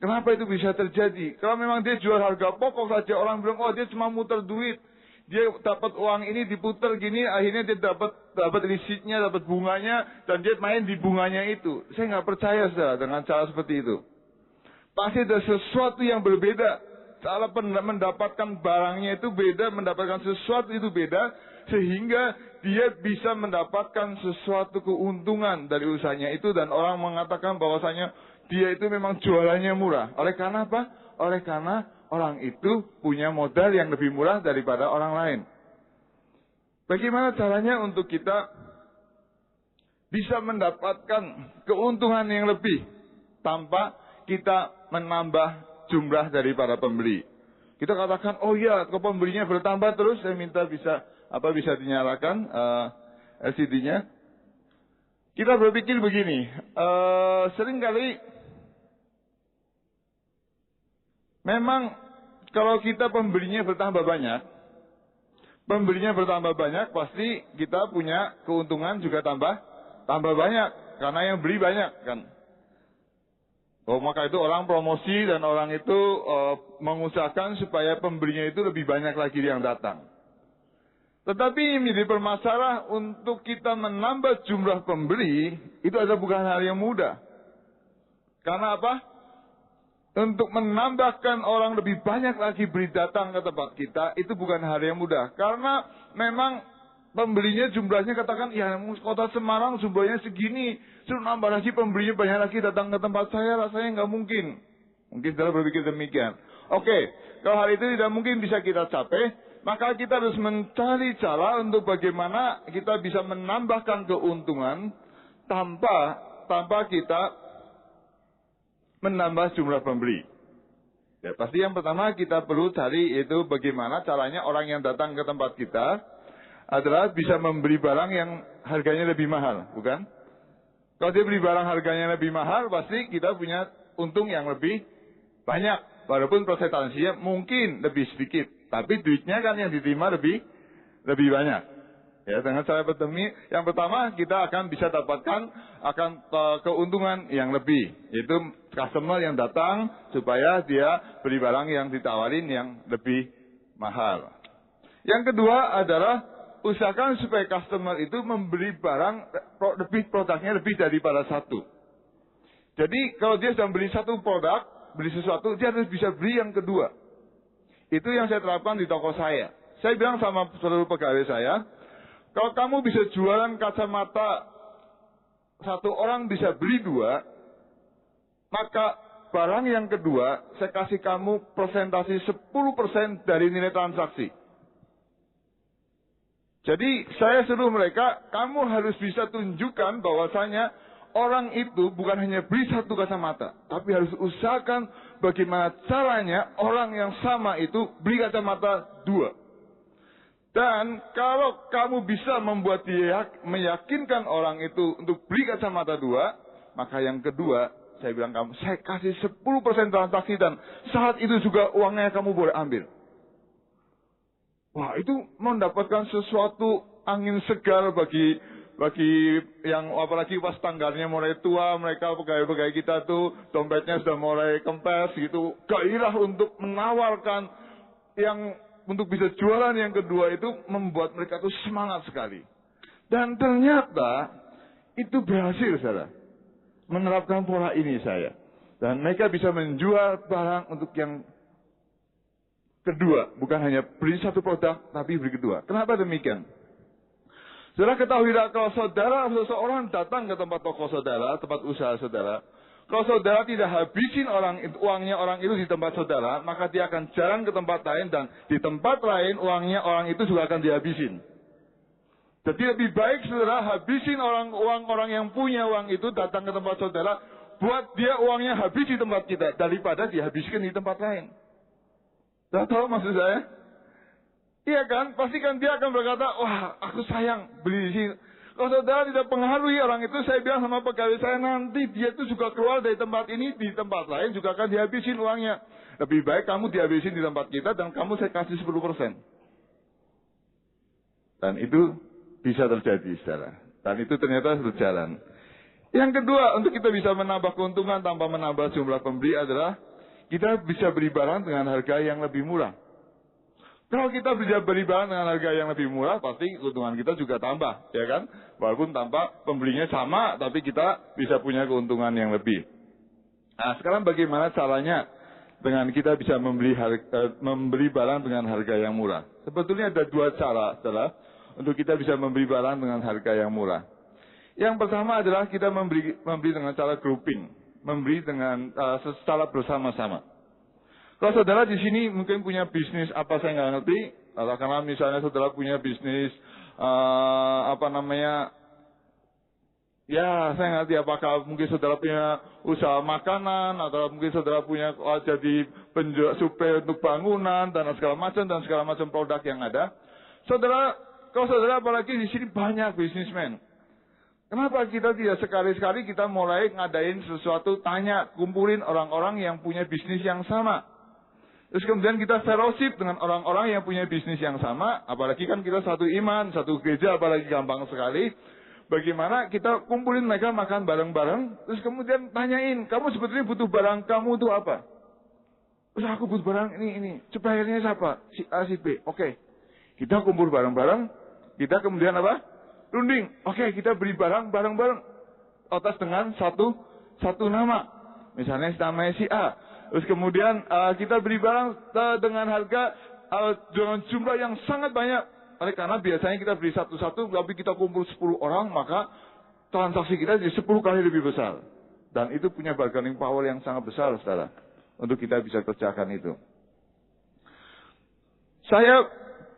Kenapa itu bisa terjadi? Kalau memang dia jual harga pokok saja, orang bilang, oh dia cuma muter duit. Dia dapat uang ini diputar gini, akhirnya dia dapat risitnya, dapat bunganya, dan dia main di bunganya itu. Saya nggak percaya saudara dengan cara seperti itu. Pasti ada sesuatu yang berbeda. Cara mendapatkan barangnya itu beda, mendapatkan sesuatu itu beda. sehingga dia bisa mendapatkan sesuatu keuntungan dari usahanya itu, dan orang mengatakan bahwasanya dia itu memang jualannya murah. Oleh karena apa? Oleh karena orang itu punya modal yang lebih murah daripada orang lain. Bagaimana caranya untuk kita bisa mendapatkan keuntungan yang lebih tanpa kita menambah jumlah daripada pembeli? Kita katakan, oh iya, kalau pembelinya bertambah terus, saya minta bisa dinyalakan LCD-nya. Kita berpikir begini, seringkali memang kalau kita pembelinya bertambah banyak, pasti kita punya keuntungan juga tambah banyak, karena yang beli banyak kan. Oh, maka itu orang promosi dan orang itu mengusahakan supaya pembelinya itu lebih banyak lagi yang datang. Tetapi yang menjadi permasalahan untuk kita menambah jumlah pembeli itu adalah bukan hal yang mudah. Karena apa? Untuk menambahkan orang lebih banyak lagi beli datang ke tempat kita itu bukan hal yang mudah. Karena memang pembelinya jumlahnya katakan, ya kota Semarang jumlahnya segini, suruh nambah lagi pembelinya banyak lagi datang ke tempat saya, rasanya nggak mungkin. Mungkin saudara berpikir demikian. Oke, kalau hal itu tidak mungkin bisa kita capai, maka kita harus mencari cara untuk bagaimana kita bisa menambahkan keuntungan tanpa kita menambah jumlah pembeli. Ya, pasti yang pertama kita perlu cari itu bagaimana caranya orang yang datang ke tempat kita adalah bisa membeli barang yang harganya lebih mahal, bukan? Kalau dia beli barang harganya lebih mahal, pasti kita punya untung yang lebih banyak. Walaupun persentasenya mungkin lebih sedikit, tapi duitnya kan yang diterima lebih banyak. Ya, dengan cara yang pertama kita akan bisa dapatkan keuntungan yang lebih, yaitu customer yang datang supaya dia beli barang yang ditawarin yang lebih mahal. Yang kedua adalah usahakan supaya customer itu membeli barang produknya lebih daripada satu. Jadi kalau dia sudah beli satu produk, beli sesuatu, dia harus bisa beli yang kedua. Itu yang saya terapkan di toko saya. Saya bilang sama seluruh pegawai saya, kalau kamu bisa jualan kacamata satu orang bisa beli dua, maka barang yang kedua saya kasih kamu persentase 10% dari nilai transaksi. Jadi saya suruh mereka, kamu harus bisa tunjukkan bahwasanya orang itu bukan hanya beli satu kacamata, tapi harus usahakan bagaimana caranya orang yang sama itu beli kacamata dua. Dan kalau kamu bisa membuat dia meyakinkan orang itu untuk beli kacamata dua, maka yang kedua, saya bilang kamu, saya kasih 10% transaksi dan saat itu juga uangnya kamu boleh ambil. Wah, itu mendapatkan sesuatu angin segar bagi yang apalagi pas tanggalnya mulai tua, mereka pegawai-pegawai kita tuh dompetnya sudah mulai kempes gitu, gairah untuk menawarkan yang untuk bisa jualan yang kedua itu membuat mereka tuh semangat sekali. Dan ternyata itu berhasil, saudara. Menerapkan pola ini saya. Dan mereka bisa menjual barang untuk yang kedua. Bukan hanya beli satu produk, tapi beli kedua. Kenapa demikian? Saudara ketahui kalau seseorang datang ke tempat toko saudara, tempat usaha saudara, kalau saudara tidak habisin uangnya orang itu di tempat saudara, maka dia akan jalan ke tempat lain dan di tempat lain uangnya orang itu juga akan dihabisin. Jadi lebih baik saudara habisin uang orang yang punya uang itu datang ke tempat saudara, buat dia uangnya habis di tempat kita daripada dihabiskan di tempat lain. Sudah tahu maksud saya? Iya kan? Pasti kan dia akan berkata, wah aku sayang beli di sini. Kalau saudara tidak pengaruhi orang itu, saya bilang sama pegawai saya, nanti dia itu juga keluar dari tempat ini, di tempat lain juga akan dihabisin uangnya. Lebih baik kamu dihabisin di tempat kita dan kamu saya kasih 10%. Dan itu bisa terjadi, saudara. Dan itu ternyata berjalan. Yang kedua, untuk kita bisa menambah keuntungan tanpa menambah jumlah pembeli adalah kita bisa beli barang dengan harga yang lebih murah. Kalau kita bisa beli barang dengan harga yang lebih murah, pasti keuntungan kita juga tambah, ya kan? Walaupun tanpa pembelinya sama, tapi kita bisa punya keuntungan yang lebih. Nah, sekarang bagaimana caranya dengan kita bisa membeli barang dengan harga yang murah? Sebetulnya ada dua cara, saudara. untuk kita bisa membeli barang dengan harga yang murah. Yang pertama adalah kita membeli dengan cara grouping, membeli dengan secara bersama-sama. Kalau saudara di sini mungkin punya bisnis apa saya nggak ngerti, karena misalnya saudara punya bisnis ya saya ngerti apakah mungkin saudara punya usaha makanan atau mungkin saudara punya jadi penjual suplai untuk bangunan dan segala macam produk yang ada. Kalau saudara apalagi di sini banyak bisnismen. Kenapa kita tidak sekali-sekali kita mulai ngadain sesuatu, kumpulin orang-orang yang punya bisnis yang sama. Terus kemudian kita fellowship dengan orang-orang yang punya bisnis yang sama, apalagi kan kita satu iman, satu gereja, apalagi gampang sekali. Bagaimana kita kumpulin mereka makan bareng-bareng, terus kemudian tanyain, kamu sebetulnya butuh barang kamu itu apa? Terus aku butuh barang ini. Suppliernya siapa? Si A, si B. Oke. Kita kumpul bareng-bareng, kita kemudian apa? Runding. Oke, kita beli barang bareng-bareng atas dengan satu nama. Misalnya namanya si A. Terus kemudian kita beli barang dengan harga dengan jumlah yang sangat banyak. Karena biasanya kita beli satu-satu, tapi kita kumpul 10 orang, maka transaksi kita jadi 10 kali lebih besar. Dan itu punya bargaining power yang sangat besar, saudara, untuk kita bisa kerjakan itu. Saya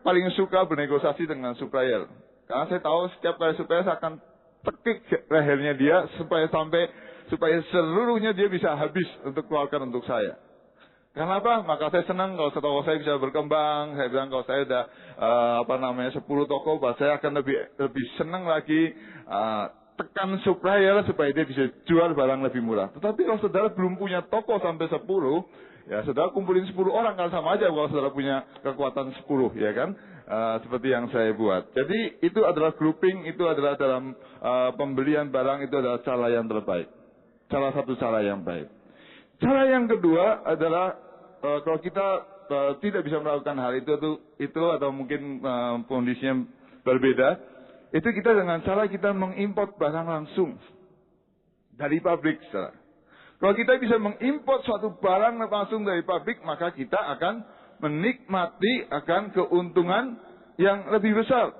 paling suka bernegosiasi dengan supplier. Karena saya tahu setiap kali supplier saya akan tekik lehernya dia supaya seluruhnya dia bisa habis untuk keluarkan untuk saya. Kenapa? Maka saya senang kalau toko saya bisa berkembang. Saya bilang kalau saya udah 10 toko, saya akan lebih senang lagi tekan supplier supaya dia bisa jual barang lebih murah. Tetapi kalau saudara belum punya toko sampai 10, ya saudara kumpulin 10 orang kan sama aja kalau saudara punya kekuatan 10, ya kan? Seperti yang saya buat. Jadi itu adalah grouping, itu adalah dalam pembelian barang, itu adalah cara yang terbaik. Salah satu cara yang baik. Cara yang kedua adalah kalau kita tidak bisa melakukan hal itu atau mungkin kondisinya berbeda, itu kita dengan cara kita mengimport barang langsung dari pabrik. Kalau kita bisa mengimport suatu barang langsung dari pabrik, maka kita akan menikmati akan keuntungan yang lebih besar.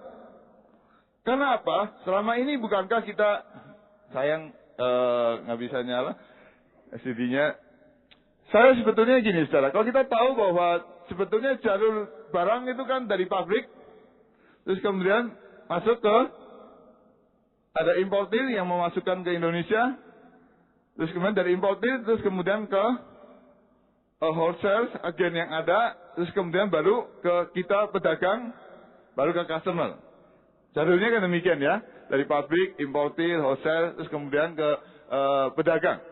Karena apa? Selama ini bukankah kita sayang nggak bisa nyala CD-nya. Saya sebetulnya gini, saudara. Kalau kita tahu bahwa sebetulnya jalur barang itu kan dari pabrik, terus kemudian masuk ke ada importir yang memasukkan ke Indonesia, terus kemudian dari importir, terus kemudian ke wholesale agen yang ada, terus kemudian baru ke kita pedagang, baru ke customer. Jalurnya kan demikian ya, dari pabrik, importir, wholesale, terus kemudian ke pedagang.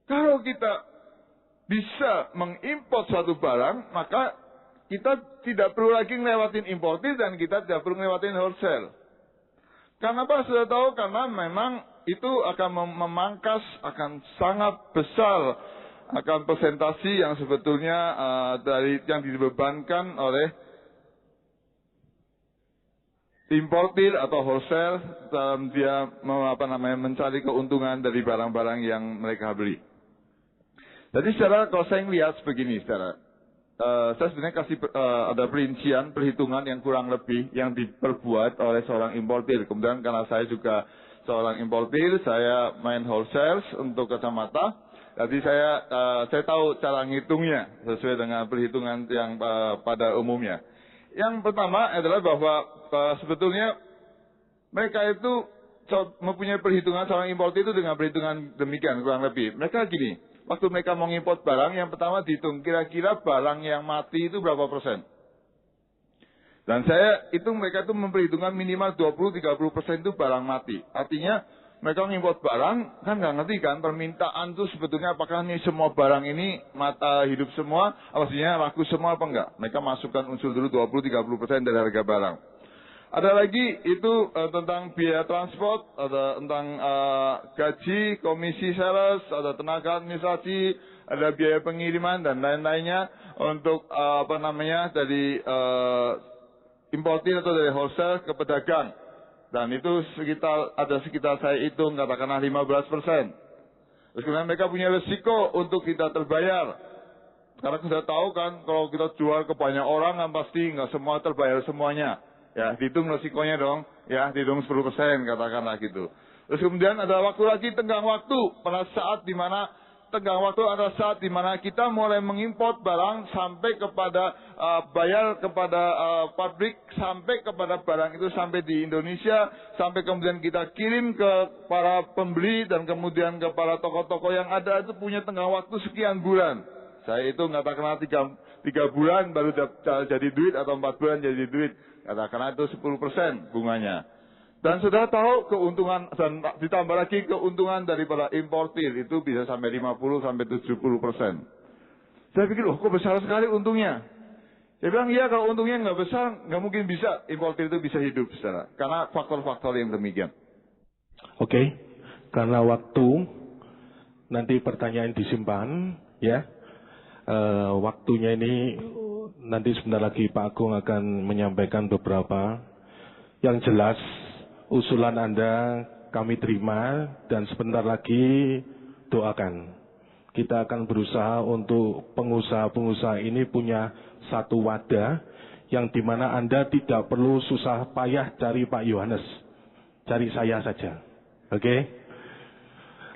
Kalau kita bisa mengimport suatu barang, maka kita tidak perlu lagi ngelewatin importir dan kita tidak perlu ngelewatin wholesale. Kenapa? Sudah tahu, karena memang itu akan memangkas, akan sangat besar akan presentasi yang sebetulnya dari yang dibebankan oleh importir atau wholesale dalam dia mencari keuntungan dari barang-barang yang mereka beli. Jadi secara kalau saya melihat begini, saya sebenarnya kasih ada perincian perhitungan yang kurang lebih yang diperbuat oleh seorang importir. Kemudian karena saya juga seorang importir, saya main wholesale untuk kacamata. Jadi saya tahu cara ngitungnya sesuai dengan perhitungan yang pada umumnya. Yang pertama adalah bahwa sebetulnya mereka itu mempunyai perhitungan seorang importir itu dengan perhitungan demikian kurang lebih. Mereka gini, waktu mereka mau ngimport barang, yang pertama dihitung kira-kira barang yang mati itu berapa persen. Dan mereka itu memperhitungkan minimal 20-30% itu barang mati. Artinya mereka mengimport barang, kan nggak ngerti kan permintaan itu sebetulnya apakah ini semua barang ini hidup semua, artinya laku semua apa enggak. Mereka masukkan unsur dulu 20-30% dari harga barang. Ada lagi itu tentang biaya transport, ada tentang gaji, komisi sales, ada tenaga administrasi, ada biaya pengiriman dan lain-lainnya untuk dari importir atau dari wholesale ke pedagang. Dan itu sekitar saya hitung katakanlah 15%. Terus kemudian mereka punya resiko untuk tidak terbayar. Karena kita tahu kan kalau kita jual ke banyak orang kan pasti nggak semua terbayar semuanya. Ya, dihitung resikonya dong. Ya, dihitung 10% katakanlah gitu. Terus kemudian ada waktu lagi tenggang waktu. Pada saat dimana tenggang waktu adalah saat dimana kita mulai mengimport barang sampai kepada bayar kepada pabrik, sampai kepada barang itu sampai di Indonesia, sampai kemudian kita kirim ke para pembeli dan kemudian ke para toko-toko yang ada, itu punya tenggang waktu sekian bulan. Saya itu katakanlah 3 bulan baru jadi duit atau 4 bulan jadi duit. Katakanlah itu 10% bunganya. Dan sudah tahu keuntungan dan ditambah lagi keuntungan daripada importir itu bisa sampai 50 sampai 70%. Saya pikir, loh kok besar sekali untungnya. Saya bilang, iya kalau untungnya nggak besar, nggak mungkin bisa importir itu bisa hidup secara. Karena faktor-faktor yang demikian. Oke, karena waktu nanti pertanyaan disimpan, ya. Waktunya ini nanti sebentar lagi Pak Agung akan menyampaikan beberapa yang jelas. Usulan Anda kami terima dan sebentar lagi doakan. Kita akan berusaha untuk pengusaha-pengusaha ini punya satu wadah yang dimana Anda tidak perlu susah payah cari Pak Yohanes. Cari saya saja. Oke?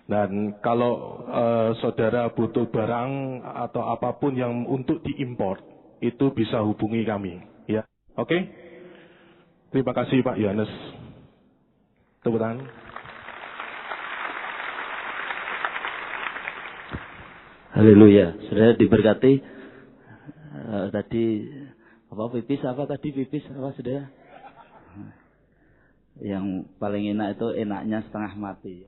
Dan kalau saudara butuh barang atau apapun yang untuk diimpor, itu bisa hubungi kami. Ya, oke? Terima kasih Pak Yohanes. Tepuk tangan. Haleluya. Saudara diberkati. Tadi apa pipis apa saudara? Yang paling enak itu enaknya setengah mati.